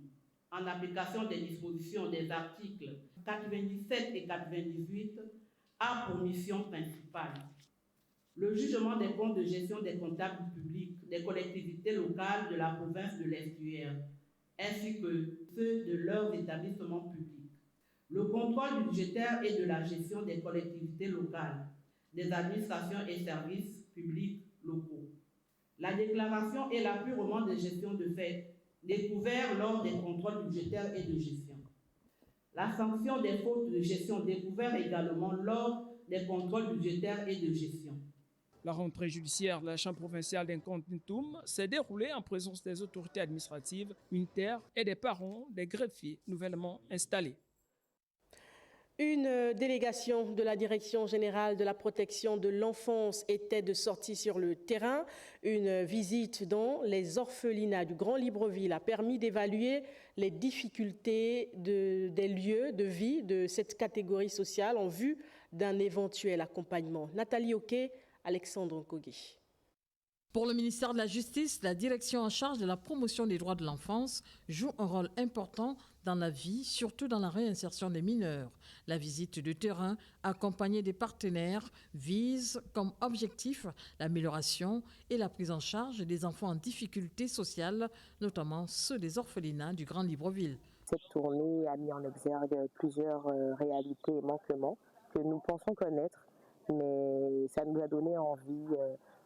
en application des dispositions des articles 97 et 98, a pour mission principale le jugement des comptes de gestion des comptables publics des collectivités locales de la province de l'Estuaire, ainsi que ceux de leurs établissements publics, le contrôle budgétaire et de la gestion des collectivités locales, des administrations et services publics locaux, la déclaration et l'appurement des gestions de fait découverts lors des contrôles budgétaires et de gestion, la sanction des fautes de gestion découvertes également lors des contrôles budgétaires et de gestion. La rentrée judiciaire de la Chambre provinciale des comptes d'Ntoum s'est déroulée en présence des autorités administratives, unitaires et des parents des greffiers nouvellement installés. Une délégation de la Direction générale de la protection de l'enfance était de sortie sur le terrain. Une visite dans les orphelinats du Grand Libreville a permis d'évaluer les difficultés des lieux de vie de cette catégorie sociale en vue d'un éventuel accompagnement. Nathalie Oquet, Alexandre Nkogui. Pour le ministère de la Justice, la direction en charge de la promotion des droits de l'enfance joue un rôle important dans la vie, surtout dans la réinsertion des mineurs. La visite de terrain, accompagnée des partenaires, vise comme objectif l'amélioration et la prise en charge des enfants en difficulté sociale, notamment ceux des orphelinats du Grand Libreville. Cette tournée a mis en exergue plusieurs réalités et manquements que nous pensons connaître, mais ça nous a donné envie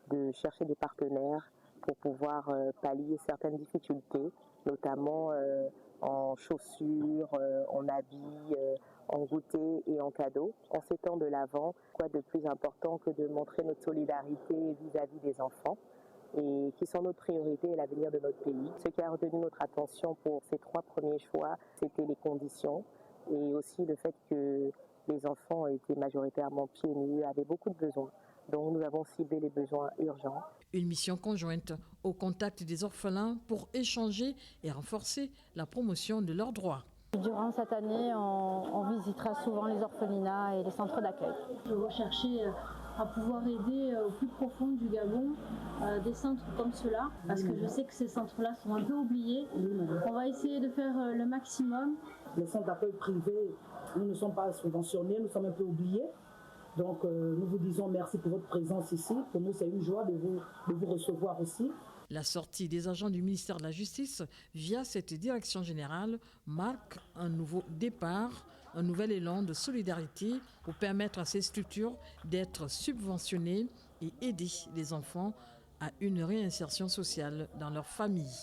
de chercher des partenaires pour pouvoir pallier certaines difficultés, notamment en chaussures, en habits, en goûter et en cadeaux. En ces temps de l'Avent, quoi de plus important que de montrer notre solidarité vis-à-vis des enfants et qui sont notre priorité et l'avenir de notre pays. Ce qui a retenu notre attention pour ces 3 premiers choix, c'était les conditions et aussi le fait que les enfants étaient majoritairement pieds nus, avaient beaucoup de besoins. Donc nous avons ciblé les besoins urgents. Une mission conjointe au contact des orphelins pour échanger et renforcer la promotion de leurs droits. Durant cette année, on visitera souvent les orphelinats et les centres d'accueil. Je vais chercher à pouvoir aider au plus profond du Gabon des centres comme ceux-là, parce que je sais que ces centres-là sont un peu oubliés. On va essayer de faire le maximum. Les centres d'accueil privés, nous ne sommes pas subventionnés, nous sommes un peu oubliés. Donc nous vous disons merci pour votre présence ici. Pour nous, c'est une joie de vous recevoir aussi. La sortie des agents du ministère de la Justice via cette direction générale marque un nouveau départ, un nouvel élan de solidarité pour permettre à ces structures d'être subventionnées et aider les enfants à une réinsertion sociale dans leur famille.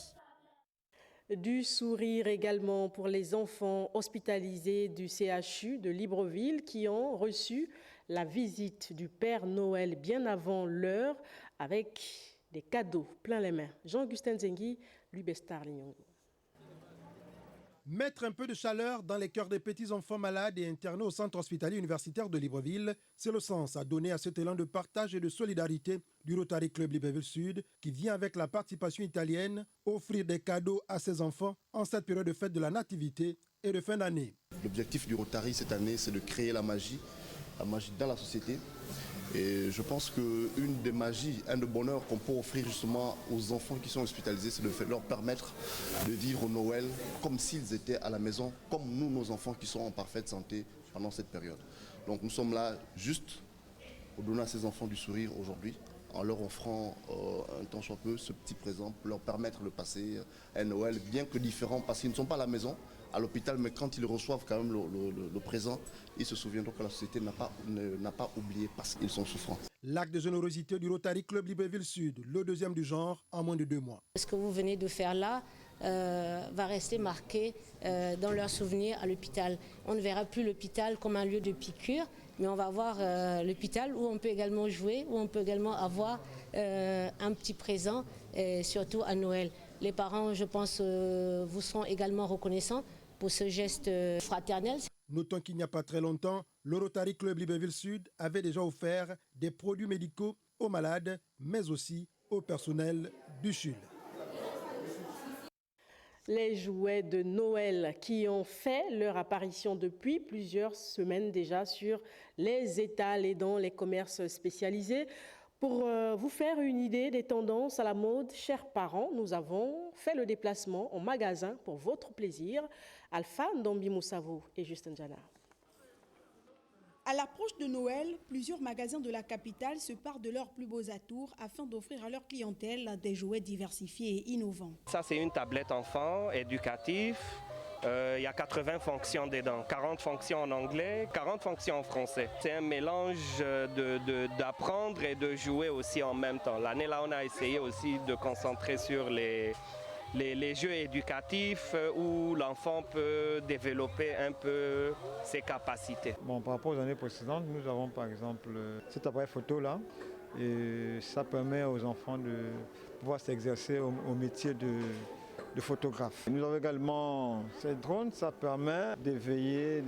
Du sourire également pour les enfants hospitalisés du CHU de Libreville qui ont reçu la visite du Père Noël bien avant l'heure avec des cadeaux plein les mains. Jean-Augustin Zengui, Lubestar Lignongo. Mettre un peu de chaleur dans les cœurs des petits enfants malades et internés au centre hospitalier universitaire de Libreville, c'est le sens à donner à cet élan de partage et de solidarité du Rotary Club Libreville Sud qui vient avec la participation italienne offrir des cadeaux à ses enfants en cette période de fête de la nativité et de fin d'année. L'objectif du Rotary cette année, c'est de créer la magie dans la société Et je pense qu'une des magies, un des bonheurs qu'on peut offrir justement aux enfants qui sont hospitalisés, c'est de leur permettre de vivre Noël comme s'ils étaient à la maison, comme nous, nos enfants qui sont en parfaite santé pendant cette période. Donc nous sommes là juste pour donner à ces enfants du sourire aujourd'hui, en leur offrant un tant soit peu ce petit présent pour leur permettre de passer un Noël bien que différent, parce qu'ils ne sont pas à la maison, à l'hôpital, mais quand ils reçoivent quand même le présent, ils se souviendront que la société n'a pas oublié parce qu'ils sont souffrants. L'acte de générosité du Rotary Club Libreville Sud, le deuxième du genre en moins de 2 mois. Ce que vous venez de faire là va rester marqué dans leurs souvenirs à l'hôpital. On ne verra plus l'hôpital comme un lieu de piqûre, mais on va voir l'hôpital où on peut également jouer, où on peut également avoir un petit présent, surtout à Noël. Les parents, je pense, vous seront également reconnaissants pour ce geste fraternel. Notons qu'il n'y a pas très longtemps, le Rotary Club Libreville Sud avait déjà offert des produits médicaux aux malades, mais aussi au personnel du CHUL. Les jouets de Noël qui ont fait leur apparition depuis plusieurs semaines déjà sur les étals et dans les commerces spécialisés. Pour vous faire une idée des tendances à la mode, chers parents, nous avons fait le déplacement en magasin pour votre plaisir. Alpha Ndombi Moussavo et Justin Jana. À l'approche de Noël, plusieurs magasins de la capitale se partent de leurs plus beaux atours afin d'offrir à leur clientèle des jouets diversifiés et innovants. Ça, c'est une tablette enfant éducative. Il y a 80 fonctions dedans, 40 fonctions en anglais, 40 fonctions en français. C'est un mélange d'apprendre et de jouer aussi en même temps. L'année là, on a essayé aussi de concentrer sur les jeux éducatifs où l'enfant peut développer un peu ses capacités. Bon, par rapport aux années précédentes, nous avons par exemple cet appareil photo là, et ça permet aux enfants de pouvoir s'exercer au métier de photographe. Nous avons également ces drones, ça permet d'éveiller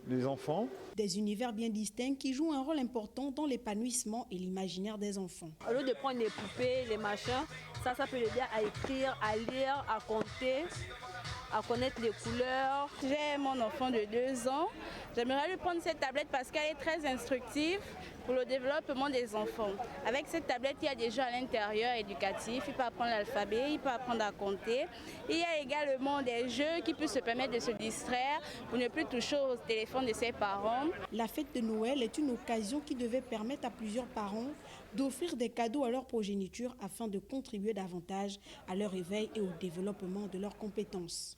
les enfants. Des univers bien distincts qui jouent un rôle important dans l'épanouissement et l'imaginaire des enfants. Au lieu de prendre les poupées, les machins, ça peut l'aider à écrire, à lire, à compter, à connaître les couleurs. J'ai mon enfant de 2 ans. J'aimerais lui prendre cette tablette parce qu'elle est très instructive pour le développement des enfants. Avec cette tablette, il y a des jeux à l'intérieur éducatifs. Il peut apprendre l'alphabet, il peut apprendre à compter. Il y a également des jeux qui peuvent se permettre de se distraire pour ne plus toucher au téléphone de ses parents. La fête de Noël est une occasion qui devait permettre à plusieurs parents d'offrir des cadeaux à leur progéniture afin de contribuer davantage à leur éveil et au développement de leurs compétences.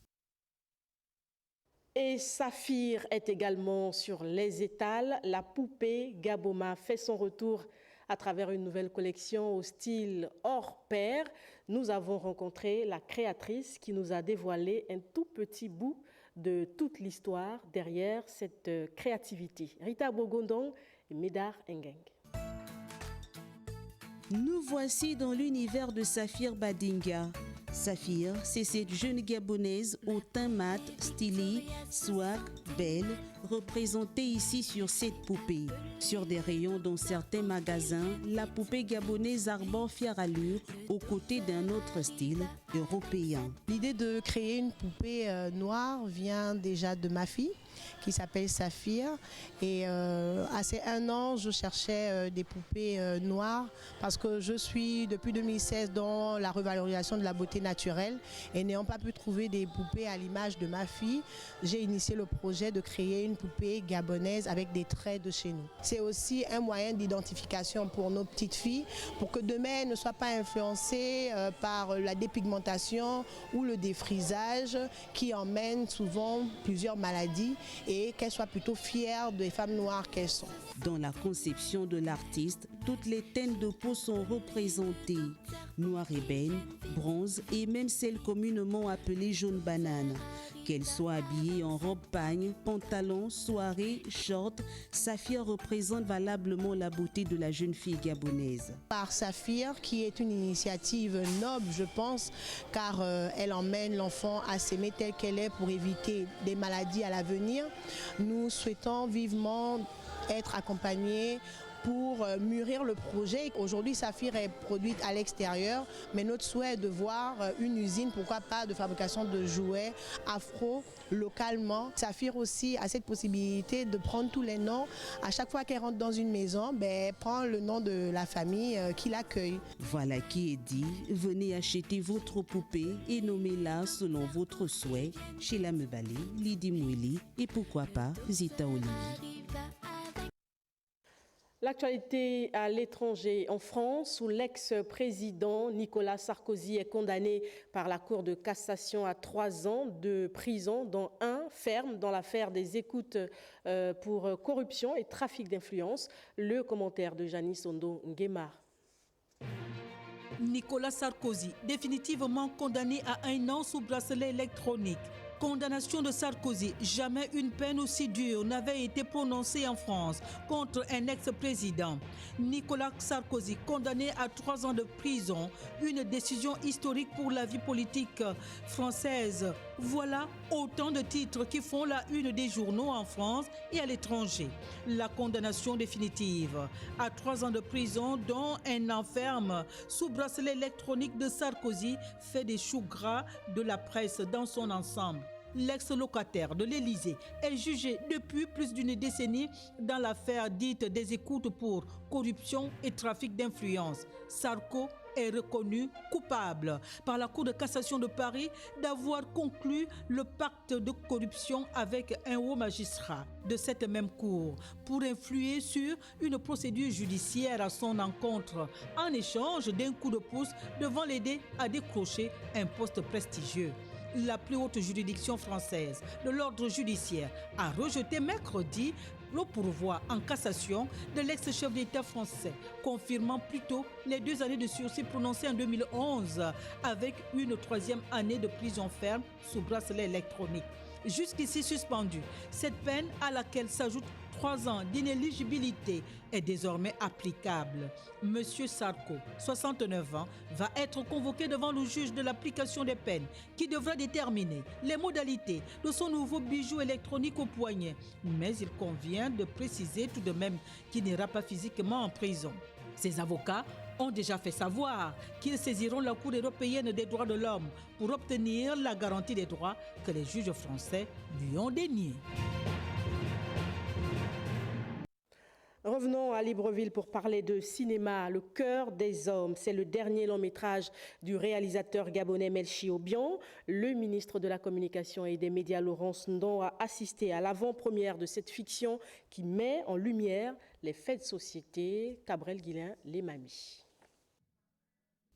Et Saphir est également sur les étals. La poupée Gaboma fait son retour à travers une nouvelle collection au style hors pair. Nous avons rencontré la créatrice qui nous a dévoilé un tout petit bout de toute l'histoire derrière cette créativité. Rita Bogondong et Médard Engeng. Nous voici dans l'univers de Saphir Badinga. Saphir, c'est cette jeune Gabonaise au teint mat, stylée, swag, belle, représentée ici sur cette poupée. Sur des rayons dans certains magasins, la poupée gabonaise arbore fière allure aux côtés d'un autre style européen. L'idée de créer une poupée noire vient déjà de ma fille, qui s'appelle Saphir. Et à ces 1 an, je cherchais des poupées noires parce que je suis depuis 2016 dans la revalorisation de la beauté naturelle et n'ayant pas pu trouver des poupées à l'image de ma fille, j'ai initié le projet de créer une poupée gabonaise avec des traits de chez nous. C'est aussi un moyen d'identification pour nos petites filles pour que demain elles ne soient pas influencées par la dépigmentation ou le défrisage qui emmène souvent plusieurs maladies et qu'elles soient plutôt fières des femmes noires qu'elles sont. Dans la conception de l'artiste, toutes les teintes de peau sont représentées. Noir ébène, bronze et même celle communément appelée jaune banane. Qu'elle soit habillée en robe pagne, pantalon, soirée, short, Saphir représente valablement la beauté de la jeune fille gabonaise. Par Saphir, qui est une initiative noble, je pense, car elle emmène l'enfant à s'aimer telle qu'elle est pour éviter des maladies à l'avenir. Nous souhaitons vivement être accompagnés pour mûrir le projet. Aujourd'hui, Saphir est produite à l'extérieur, mais notre souhait est de voir une usine, pourquoi pas, de fabrication de jouets afro localement. Saphir aussi a cette possibilité de prendre tous les noms. À chaque fois qu'elle rentre dans une maison, elle prend le nom de la famille qui l'accueille. Voilà qui est dit. Venez acheter votre poupée et nommez-la selon votre souhait chez la Mebalé, Lydie Mouili et pourquoi pas Zita Olivier. L'actualité à l'étranger. En France, où l'ex-président Nicolas Sarkozy est condamné par la Cour de cassation à 3 ans de prison, dont 1 ferme dans l'affaire des écoutes pour corruption et trafic d'influence. Le commentaire de Janice Ondo Nguema. Nicolas Sarkozy, définitivement condamné à 1 an sous bracelet électronique. Condamnation de Sarkozy. Jamais une peine aussi dure n'avait été prononcée en France contre un ex-président. Nicolas Sarkozy, condamné à 3 ans de prison. Une décision historique pour la vie politique française. Voilà autant de titres qui font la une des journaux en France et à l'étranger. La condamnation définitive. À 3 ans de prison, dont un enferme sous bracelet électronique de Sarkozy, fait des choux gras de la presse dans son ensemble. L'ex-locataire de l'Élysée est jugé depuis plus d'une décennie dans l'affaire dite des écoutes pour corruption et trafic d'influence. Sarko est reconnu coupable par la Cour de cassation de Paris d'avoir conclu le pacte de corruption avec un haut magistrat de cette même cour pour influer sur une procédure judiciaire à son encontre en échange d'un coup de pouce devant l'aider à décrocher un poste prestigieux. La plus haute juridiction française de l'ordre judiciaire a rejeté mercredi le pourvoi en cassation de l'ex-chef d'État français, confirmant plutôt les 2 années de sursis prononcées en 2011 avec une 3e année de prison ferme sous bracelet électronique. Jusqu'ici suspendue, cette peine à laquelle s'ajoutent 3 ans d'inéligibilité est désormais applicable. Monsieur Sarko, 69 ans, va être convoqué devant le juge de l'application des peines qui devra déterminer les modalités de son nouveau bijou électronique au poignet. Mais il convient de préciser tout de même qu'il n'ira pas physiquement en prison. Ses avocats ont déjà fait savoir qu'ils saisiront la Cour européenne des droits de l'homme pour obtenir la garantie des droits que les juges français lui ont déniés. Revenons à Libreville pour parler de cinéma, Le cœur des hommes. C'est le dernier long métrage du réalisateur gabonais Melchi Obiang. Le ministre de la Communication et des Médias, Laurence Ndon, a assisté à l'avant-première de cette fiction qui met en lumière les faits de société. Cabrel Guillain, les mamies.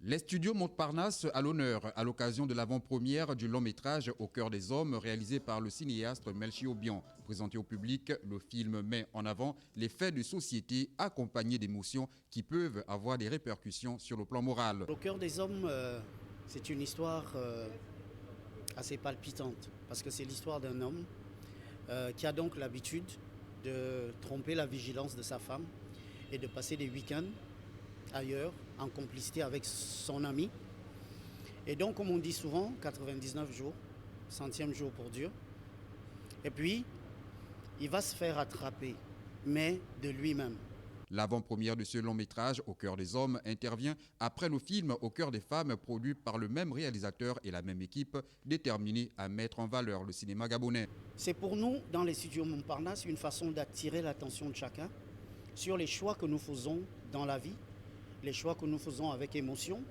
Les studios Montparnasse à l'honneur à l'occasion de l'avant-première du long-métrage Au cœur des hommes réalisé par le cinéaste Melchi Obiang. Présenté au public, le film met en avant les faits de société accompagnés d'émotions qui peuvent avoir des répercussions sur le plan moral. Au cœur des hommes, c'est une histoire assez palpitante parce que c'est l'histoire d'un homme qui a donc l'habitude de tromper la vigilance de sa femme et de passer des week-ends ailleurs, en complicité avec son ami. Et donc, comme on dit souvent, 99 jours, 100e jour pour Dieu. Et puis, il va se faire attraper, mais de lui-même. L'avant-première de ce long métrage, Au cœur des hommes, intervient après le film Au cœur des femmes, produit par le même réalisateur et la même équipe, déterminée à mettre en valeur le cinéma gabonais. C'est pour nous, dans les studios Montparnasse, une façon d'attirer l'attention de chacun sur les choix que nous faisons dans la vie, les choix que nous faisons avec émotion,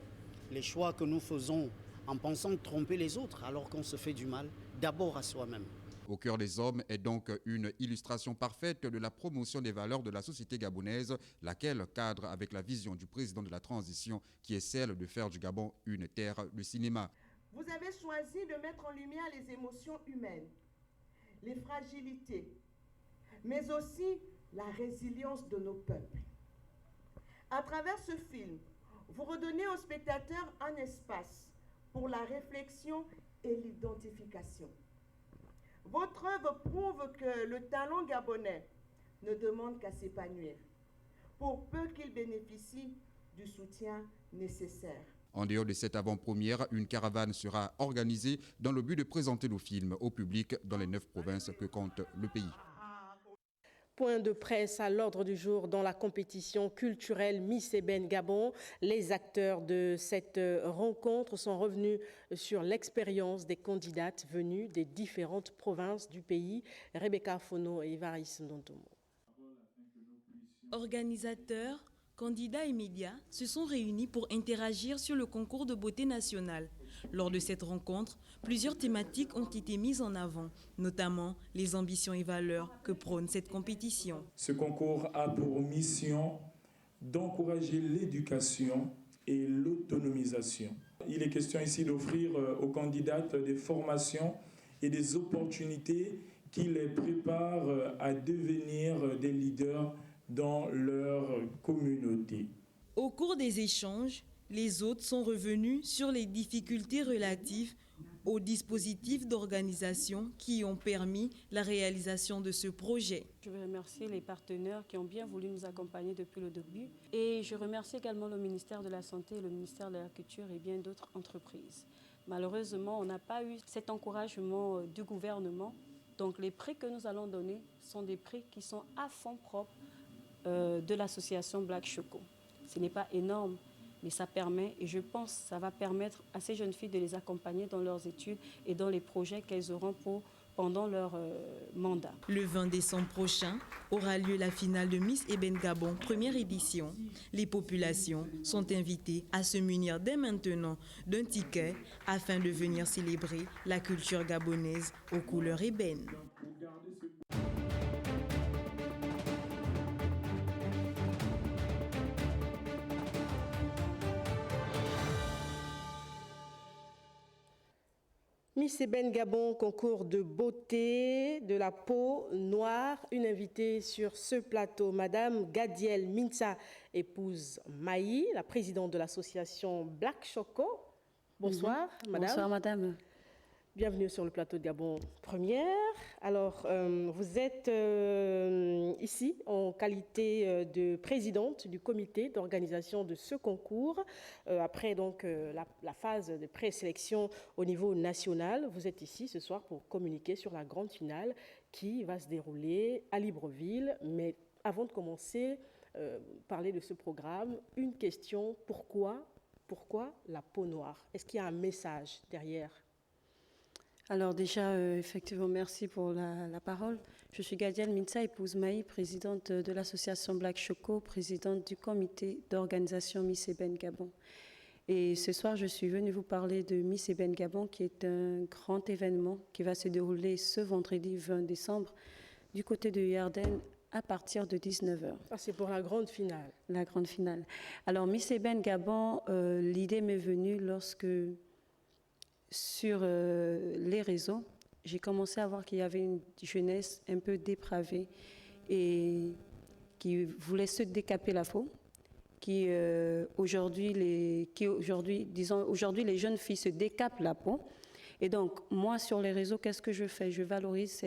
les choix que nous faisons en pensant tromper les autres alors qu'on se fait du mal, d'abord à soi-même. Au cœur des hommes est donc une illustration parfaite de la promotion des valeurs de la société gabonaise, laquelle cadre avec la vision du président de la transition qui est celle de faire du Gabon une terre de cinéma. Vous avez choisi de mettre en lumière les émotions humaines, les fragilités, mais aussi la résilience de nos peuples. À travers ce film, vous redonnez aux spectateurs un espace pour la réflexion et l'identification. Votre œuvre prouve que le talent gabonais ne demande qu'à s'épanouir, pour peu qu'il bénéficie du soutien nécessaire. En dehors de cette avant-première, une caravane sera organisée dans le but de présenter le film au public dans les 9 provinces que compte le pays. Point de presse à l'ordre du jour dans la compétition culturelle Miss Eben Gabon. Les acteurs de cette rencontre sont revenus sur l'expérience des candidates venues des différentes provinces du pays. Rebecca Fono et Ivaris Ndontomo. Organisateurs, candidats et médias se sont réunis pour interagir sur le concours de beauté national. Lors de cette rencontre, plusieurs thématiques ont été mises en avant, notamment les ambitions et valeurs que prône cette compétition. Ce concours a pour mission d'encourager l'éducation et l'autonomisation. Il est question ici d'offrir aux candidates des formations et des opportunités qui les préparent à devenir des leaders dans leur communauté. Au cours des échanges, les hôtes sont revenus sur les difficultés relatives aux dispositifs d'organisation qui ont permis la réalisation de ce projet. Je veux remercier les partenaires qui ont bien voulu nous accompagner depuis le début. Et je remercie également le ministère de la Santé, le ministère de la Culture et bien d'autres entreprises. Malheureusement, on n'a pas eu cet encouragement du gouvernement. Donc les prix que nous allons donner sont des prix qui sont à fonds propres de l'association Black Choco. Ce n'est pas énorme, mais ça permet, et je pense que ça va permettre à ces jeunes filles de les accompagner dans leurs études et dans les projets qu'elles auront pendant leur mandat. Le 20 décembre prochain aura lieu la finale de Miss Eben Gabon, première édition. Les populations sont invitées à se munir dès maintenant d'un ticket afin de venir célébrer la culture gabonaise aux couleurs ébènes. Miss Eben Gabon, concours de beauté, de la peau noire. Une invitée sur ce plateau, Madame Gadiel Mintsa, épouse Maï, la présidente de l'association Black Choco. Bonsoir, Madame. Bonsoir, Madame. Bienvenue sur le plateau de Gabon Première. Alors, vous êtes ici en qualité de présidente du comité d'organisation de ce concours. Après donc la phase de présélection au niveau national, vous êtes ici ce soir pour communiquer sur la grande finale qui va se dérouler à Libreville. Mais avant de commencer parler de ce programme, une question, pourquoi la peau noire? Est-ce qu'il y a un message derrière? Alors déjà, effectivement, merci pour la parole. Je suis Gadiel Mintsa, épouse Maï, présidente de l'association Black Choco, présidente du comité d'organisation Miss Eben Gabon. Et ce soir, je suis venue vous parler de Miss Eben Gabon, qui est un grand événement qui va se dérouler ce vendredi 20 décembre du côté de Yarden à partir de 19h. Ah, c'est pour la grande finale. La grande finale. Alors, Miss Eben Gabon, l'idée m'est venue lorsque... Sur les réseaux, j'ai commencé à voir qu'il y avait une jeunesse un peu dépravée et qui voulait se décaper la peau, aujourd'hui les jeunes filles se décapent la peau. Et donc, moi, sur les réseaux, qu'est-ce que je fais? Je valorise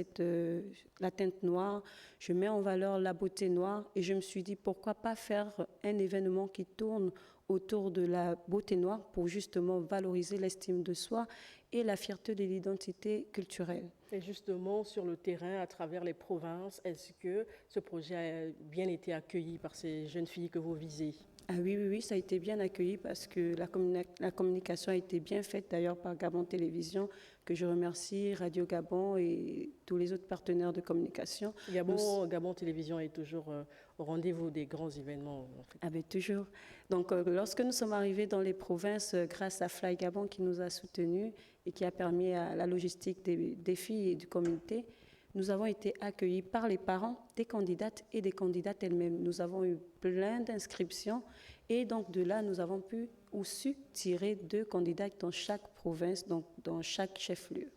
la teinte noire, je mets en valeur la beauté noire et je me suis dit, pourquoi pas faire un événement qui tourne autour de la beauté noire pour justement valoriser l'estime de soi et la fierté de l'identité culturelle. Et justement, sur le terrain, à travers les provinces, est-ce que ce projet a bien été accueilli par ces jeunes filles que vous visez? Ah oui, ça a été bien accueilli parce que la communication a été bien faite d'ailleurs par Gabon Télévision, que je remercie, Radio Gabon et tous les autres partenaires de communication. Gabon Télévision est toujours au rendez-vous des grands événements. En fait. Ah ben toujours. Donc lorsque nous sommes arrivés dans les provinces, grâce à Fly Gabon qui nous a soutenus et qui a permis à la logistique des filles et du comité, nous avons été accueillis par les parents des candidates et des candidates elles-mêmes. Nous avons eu plein d'inscriptions et donc de là, nous avons pu ou su tirer 2 candidates dans chaque province, donc dans chaque chef-lieu.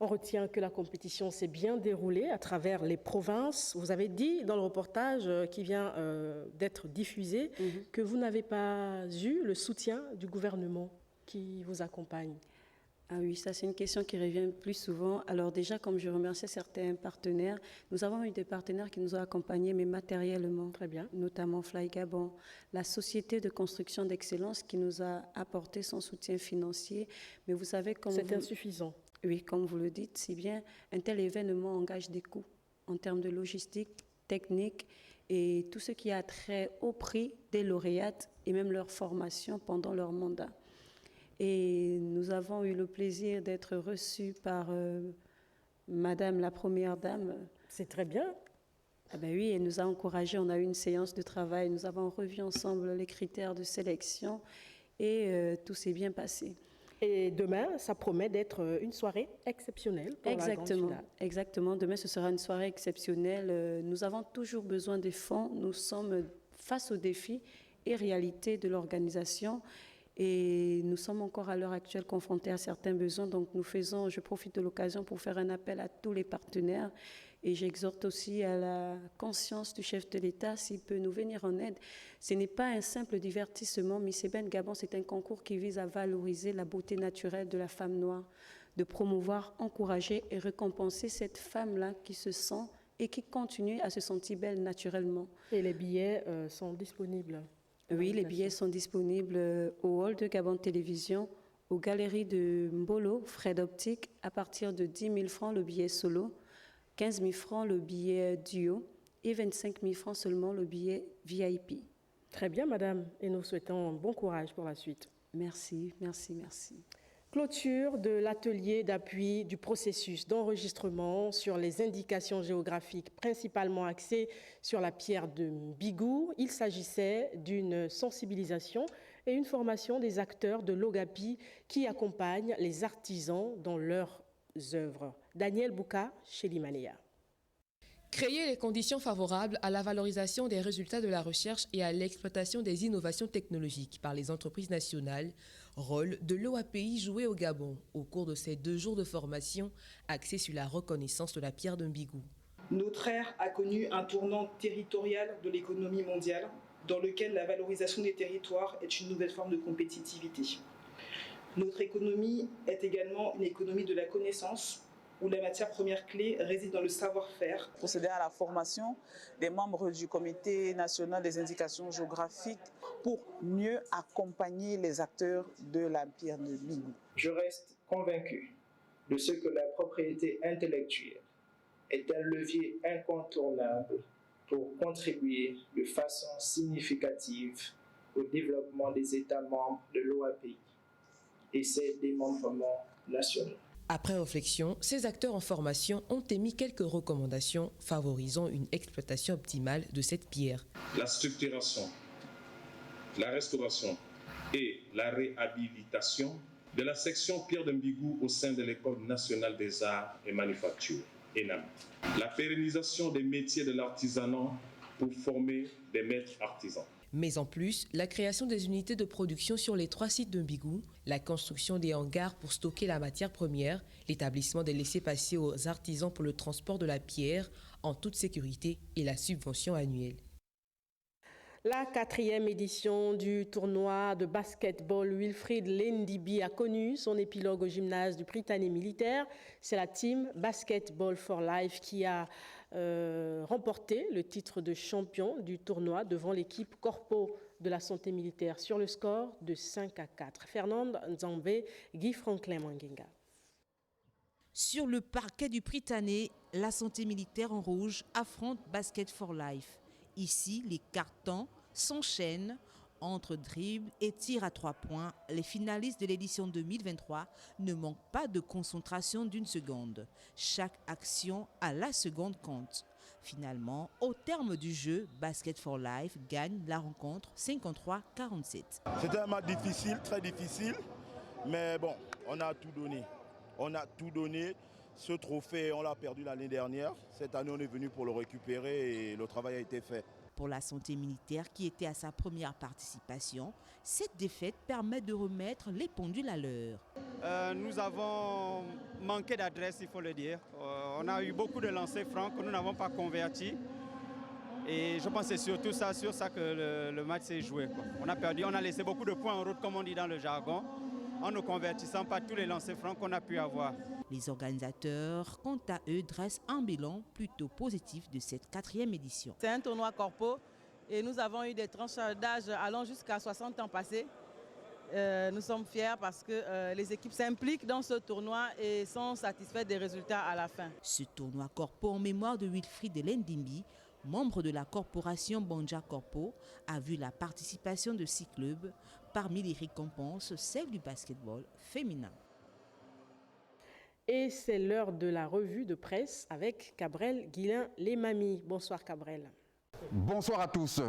On retient que la compétition s'est bien déroulée à travers les provinces. Vous avez dit dans le reportage qui vient d'être diffusé que vous n'avez pas eu le soutien du gouvernement qui vous accompagne. Ah oui, ça c'est une question qui revient plus souvent. Alors déjà, comme je remercie certains partenaires, nous avons eu des partenaires qui nous ont accompagnés, mais matériellement. Très bien. Notamment Fly Gabon, la société de construction d'excellence qui nous a apporté son soutien financier. Mais vous savez, c'est insuffisant. Oui, comme vous le dites si bien, un tel événement engage des coûts en termes de logistique, techniques et tout ce qui a trait au prix des lauréates et même leur formation pendant leur mandat. Et nous avons eu le plaisir d'être reçus par Madame la Première Dame. C'est très bien. Ah ben oui, elle nous a encouragés, on a eu une séance de travail, nous avons revu ensemble les critères de sélection et tout s'est bien passé. Et demain, ça promet d'être une soirée exceptionnelle pour la grande finale. Exactement. Demain, ce sera une soirée exceptionnelle. Nous avons toujours besoin des fonds. Nous sommes face aux défis et réalités de l'organisation. Et nous sommes encore à l'heure actuelle confrontés à certains besoins. Donc, je profite de l'occasion pour faire un appel à tous les partenaires. Et j'exhorte aussi à la conscience du chef de l'État s'il peut nous venir en aide. Ce n'est pas un simple divertissement. Miss Eben Gabon, c'est un concours qui vise à valoriser la beauté naturelle de la femme noire, de promouvoir, encourager et récompenser cette femme-là qui se sent et qui continue à se sentir belle naturellement. Et les billets sont disponibles? Oui, les billets sont disponibles au hall de Gabon Télévision, aux galeries de Mbolo, Fred Optique, à partir de 10 000 francs le billet solo, 15 000 francs le billet duo et 25 000 francs seulement le billet VIP. Très bien, madame, et nous souhaitons bon courage pour la suite. Merci, merci, merci. Clôture de l'atelier d'appui du processus d'enregistrement sur les indications géographiques, principalement axées sur la pierre de Mbigou. Il s'agissait d'une sensibilisation et une formation des acteurs de l'Ogapi qui accompagnent les artisans dans leurs œuvres. Daniel Bouka, chez Limanéa. Créer les conditions favorables à la valorisation des résultats de la recherche et à l'exploitation des innovations technologiques par les entreprises nationales, rôle de l'OAPI joué au Gabon au cours de ces 2 jours de formation axés sur la reconnaissance de la pierre de Mbigou. Notre ère a connu un tournant territorial de l'économie mondiale dans lequel la valorisation des territoires est une nouvelle forme de compétitivité. Notre économie est également une économie de la connaissance, où la matière première clé réside dans le savoir-faire. Procéder à la formation des membres du Comité national des indications géographiques pour mieux accompagner les acteurs de la pierre de Mbigou. Je reste convaincu de ce que la propriété intellectuelle est un levier incontournable pour contribuer de façon significative au développement des États membres de l'OAPI et ses démembrements nationaux. Après réflexion, ces acteurs en formation ont émis quelques recommandations favorisant une exploitation optimale de cette pierre. La structuration, la restauration et la réhabilitation de la section pierre de Mbigou au sein de l'École nationale des arts et manufactures, ENAM. La pérennisation des métiers de l'artisanat pour former des maîtres artisans. Mais en plus, la création des unités de production sur les 3 sites de Mbigou, la construction des hangars pour stocker la matière première, l'établissement des laissez-passer aux artisans pour le transport de la pierre en toute sécurité et la subvention annuelle. La 4e édition du tournoi de basketball Wilfried Lendibi a connu son épilogue au gymnase du Prytanée militaire. C'est la team Basketball for Life qui a remporté le titre de champion du tournoi devant l'équipe Corpo de la santé militaire sur le score de 5-4. Fernande Nzambé, Guy Franklin Mangenga. Sur le parquet du Prytanée, la santé militaire en rouge affronte Basket for Life. Ici, les cartons s'enchaînent entre dribbles et tirs à 3 points. Les finalistes de l'édition 2023 ne manquent pas de concentration d'1 seconde. Chaque action à la seconde compte. Finalement, au terme du jeu, Basket for Life gagne la rencontre 53-47. C'était un match difficile, très difficile, mais bon, on a tout donné. On a tout donné. Ce trophée, on l'a perdu l'année dernière. Cette année, on est venu pour le récupérer et le travail a été fait. Pour la santé militaire qui était à sa première participation, cette défaite permet de remettre les pendules à l'heure. Nous avons manqué d'adresse, il faut le dire. On a eu beaucoup de lancers francs que nous n'avons pas convertis. Et je pense que c'est surtout ça, sur ça que le match s'est joué. On a perdu, on a laissé beaucoup de points en route, comme on dit dans le jargon, en ne convertissant pas tous les lancers francs qu'on a pu avoir. Les organisateurs, quant à eux, dressent un bilan plutôt positif de cette 4e édition. C'est un tournoi corpo et nous avons eu des tranches d'âge allant jusqu'à 60 ans passés. Nous sommes fiers parce que les équipes s'impliquent dans ce tournoi et sont satisfaites des résultats à la fin. Ce tournoi corpo en mémoire de Wilfried Lendibi membre de la corporation Banja Corpo, a vu la participation de 6 clubs. Parmi les récompenses, celle du basketball féminin. Et c'est l'heure de la revue de presse avec Cabrel Guillain-Lemami. Bonsoir Cabrel. Bonsoir à tous.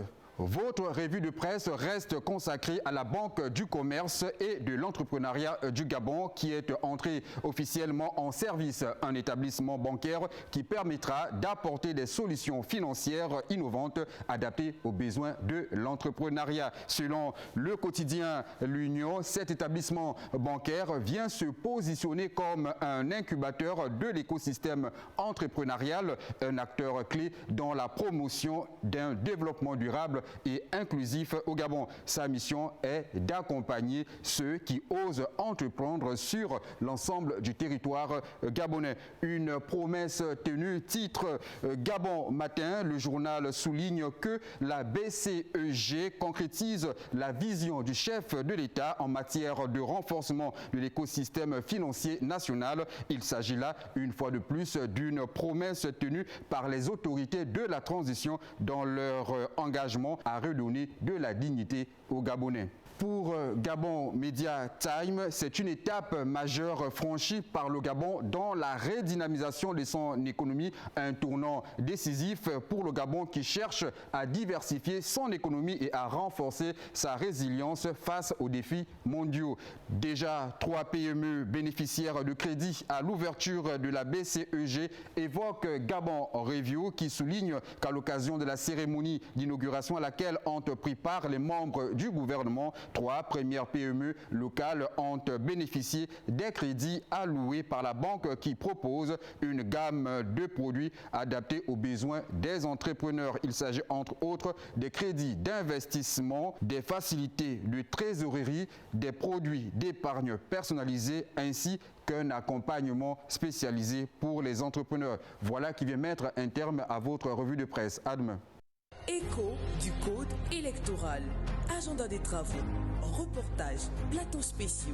Votre revue de presse reste consacrée à la Banque du commerce et de l'entrepreneuriat du Gabon qui est entrée officiellement en service, un établissement bancaire qui permettra d'apporter des solutions financières innovantes adaptées aux besoins de l'entrepreneuriat. Selon le quotidien L'Union, cet établissement bancaire vient se positionner comme un incubateur de l'écosystème entrepreneurial, un acteur clé dans la promotion d'un développement durable et inclusif au Gabon. Sa mission est d'accompagner ceux qui osent entreprendre sur l'ensemble du territoire gabonais. Une promesse tenue, titre Gabon Matin. Le journal souligne que la BCEG concrétise la vision du chef de l'État en matière de renforcement de l'écosystème financier national. Il s'agit là, une fois de plus, d'une promesse tenue par les autorités de la transition dans leur engagement à redonner de la dignité aux Gabonais. Pour Gabon Media Time, c'est une étape majeure franchie par le Gabon dans la redynamisation de son économie, un tournant décisif pour le Gabon qui cherche à diversifier son économie et à renforcer sa résilience face aux défis mondiaux. Déjà, 3 PME bénéficiaires de crédit à l'ouverture de la BCEG évoquent Gabon Review qui souligne qu'à l'occasion de la cérémonie d'inauguration à laquelle ont pris part les membres du gouvernement, 3 premières PME locales ont bénéficié des crédits alloués par la banque qui propose une gamme de produits adaptés aux besoins des entrepreneurs. Il s'agit entre autres des crédits d'investissement, des facilités de trésorerie, des produits d'épargne personnalisés ainsi qu'un accompagnement spécialisé pour les entrepreneurs. Voilà qui vient mettre un terme à votre revue de presse. À demain. Écho du code électoral, agenda des travaux, reportages, plateaux spéciaux.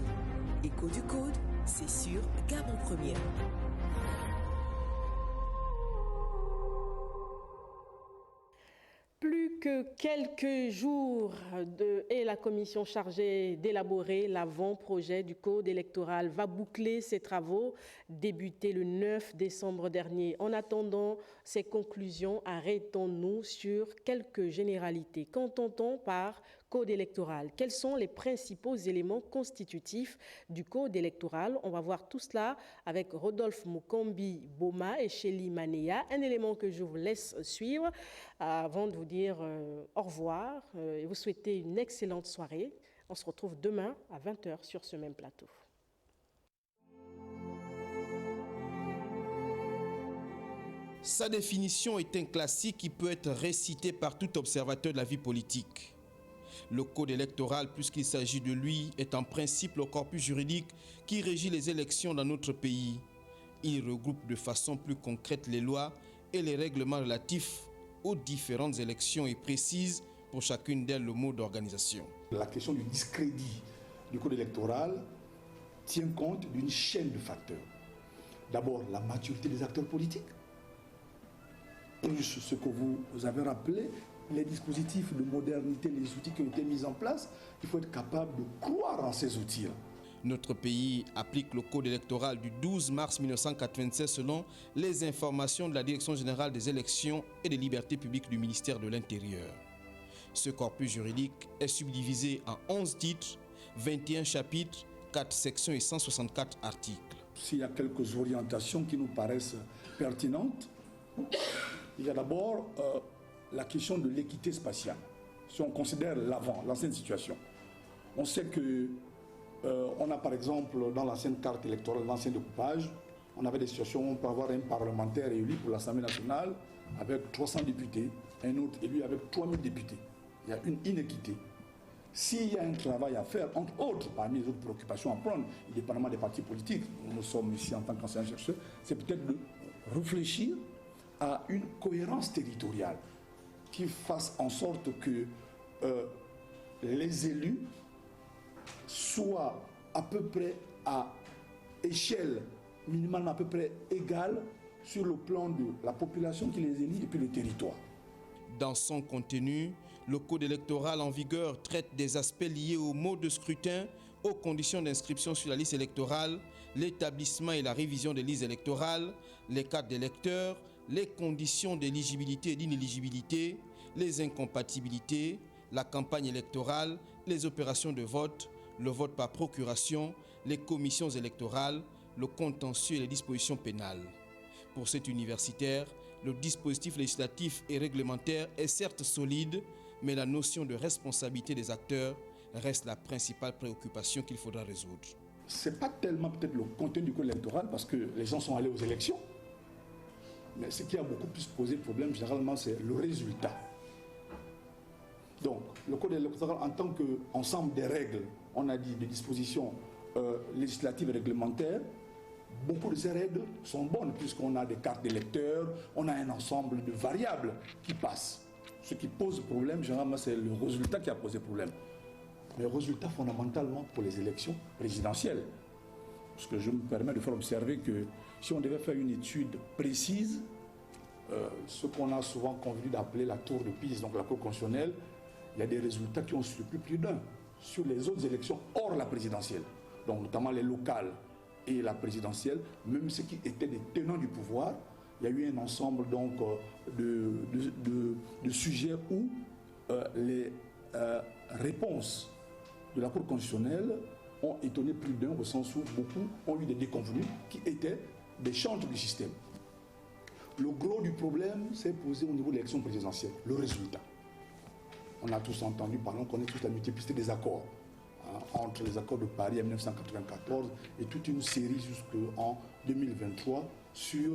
Écho du code, c'est sur Gabon Première. Plus que quelques jours et la commission chargée d'élaborer l'avant-projet du code électoral va boucler ses travaux débutés le 9 décembre dernier. En attendant ces conclusions, arrêtons-nous sur quelques généralités. Qu'entend-on par code électoral? Quels sont les principaux éléments constitutifs du code électoral? On va voir tout cela avec Rodolphe Mukombi Boma et Shelly Manéa. Un élément que je vous laisse suivre avant de vous dire au revoir et vous souhaiter une excellente soirée. On se retrouve demain à 20h sur ce même plateau. Sa définition est un classique qui peut être récité par tout observateur de la vie politique. Le code électoral, puisqu'il s'agit de lui, est en principe le corpus juridique qui régit les élections dans notre pays. Il regroupe de façon plus concrète les lois et les règlements relatifs aux différentes élections et précise pour chacune d'elles le mode d'organisation. La question du discrédit du code électoral tient compte d'une chaîne de facteurs. D'abord, la maturité des acteurs politiques, plus ce que vous avez rappelé, les dispositifs de modernité, les outils qui ont été mis en place, il faut être capable de croire en ces outils-là. Notre pays applique le code électoral du 12 mars 1996 selon les informations de la Direction générale des élections et des libertés publiques du ministère de l'Intérieur. Ce corpus juridique est subdivisé en 11 titres, 21 chapitres, 4 sections et 164 articles. S'il y a quelques orientations qui nous paraissent pertinentes, il y a d'abord la question de l'équité spatiale. Si on considère l'ancienne situation, on sait que on a par exemple dans l'ancienne carte électorale, l'ancien découpage, on avait des situations où on peut avoir un parlementaire élu pour l'Assemblée nationale avec 300 députés, un autre élu avec 3000 députés. Il y a une inéquité. S'il y a un travail à faire, entre autres, parmi les autres préoccupations à prendre, indépendamment des partis politiques, nous sommes ici en tant qu'enseignants-chercheurs, c'est peut-être de réfléchir à une cohérence territoriale qui fasse en sorte que les élus soient à peu près à échelle minimale à peu près égale sur le plan de la population qui les élit et puis le territoire. Dans son contenu, le code électoral en vigueur traite des aspects liés au mode de scrutin, aux conditions d'inscription sur la liste électorale, l'établissement et la révision des listes électorales, les cartes d'électeurs, les conditions d'éligibilité et d'inéligibilité, les incompatibilités, la campagne électorale, les opérations de vote, le vote par procuration, les commissions électorales, le contentieux et les dispositions pénales. Pour cet universitaire, le dispositif législatif et réglementaire est certes solide, mais la notion de responsabilité des acteurs reste la principale préoccupation qu'il faudra résoudre. Ce n'est pas tellement peut-être le contenu du code électoral parce que les gens sont allés aux élections, mais ce qui a beaucoup plus posé problème généralement c'est le résultat. Donc le code électoral en tant qu'ensemble des règles, on a dit des dispositions législatives et réglementaires, beaucoup de ces règles sont bonnes puisqu'on a des cartes d'électeurs, on a un ensemble de variables qui passent. Ce qui pose problème, généralement, c'est le résultat qui a posé problème. Mais le résultat fondamentalement pour les élections présidentielles. Parce que je me permets de faire observer que si on devait faire une étude précise, ce qu'on a souvent convenu d'appeler la tour de Pise, donc la Cour constitutionnelle, il y a des résultats qui ont surpris plus d'un sur les autres élections hors la présidentielle. Donc notamment les locales et la présidentielle, même ceux qui étaient des tenants du pouvoir, il y a eu un ensemble donc, de sujets où les réponses de la Cour constitutionnelle ont étonné plus d'un, au sens où beaucoup ont eu des déconvenues qui étaient des chantres du système. Le gros du problème s'est posé au niveau de l'élection présidentielle, le résultat. On a tous entendu, on connaît toute la multiplicité des accords, entre les accords de Paris en 1994 et toute une série jusqu'en 2023 sur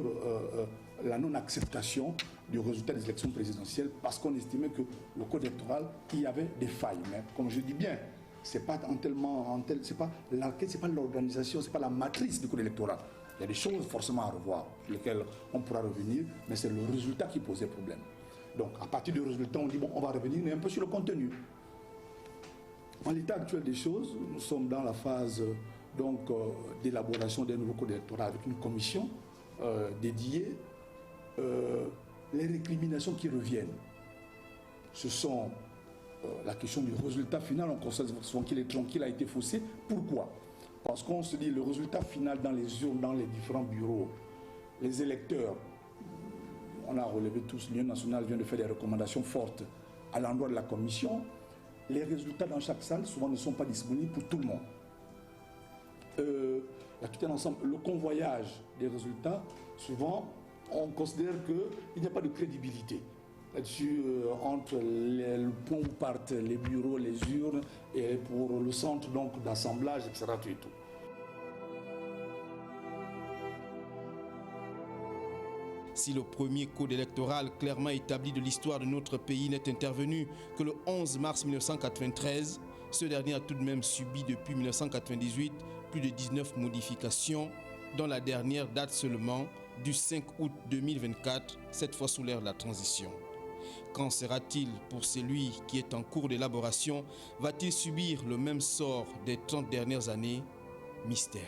la non-acceptation du résultat des élections présidentielles parce qu'on estimait que le code électoral, il y avait des failles. Mais comme je dis bien, c'est pas c'est pas l'organisation, c'est pas la matrice du code électoral. Il y a des choses forcément à revoir, sur lesquelles on pourra revenir, mais c'est le résultat qui posait problème. Donc à partir du résultat, on dit bon, on va revenir, mais un peu sur le contenu. En l'état actuel des choses, nous sommes dans la phase d'élaboration d'un nouveau code électoral avec une commission dédiée. Les récriminations qui reviennent, ce sont la question du résultat final. On constate souvent qu'il est tranquille, a été faussé. Pourquoi? Parce qu'on se dit le résultat final dans les urnes, dans les différents bureaux, les électeurs, on a relevé tous, l'Union nationale vient de faire des recommandations fortes à l'endroit de la commission. Les résultats dans chaque salle, souvent, ne sont pas disponibles pour tout le monde. Il y a tout un ensemble. Le convoyage des résultats, souvent, on considère qu'il n'y a pas de crédibilité là-dessus entre le point où partent les bureaux, les urnes, et pour le centre d'assemblage, etc. Tout et tout. Si le premier code électoral clairement établi de l'histoire de notre pays n'est intervenu que le 11 mars 1993, ce dernier a tout de même subi depuis 1998 plus de 19 modifications, dont la dernière date seulement du 5 août 2024, cette fois sous l'ère de la transition. Qu'en sera-t-il pour celui qui est en cours d'élaboration? Va-t-il subir le même sort des 30 dernières années? Mystère.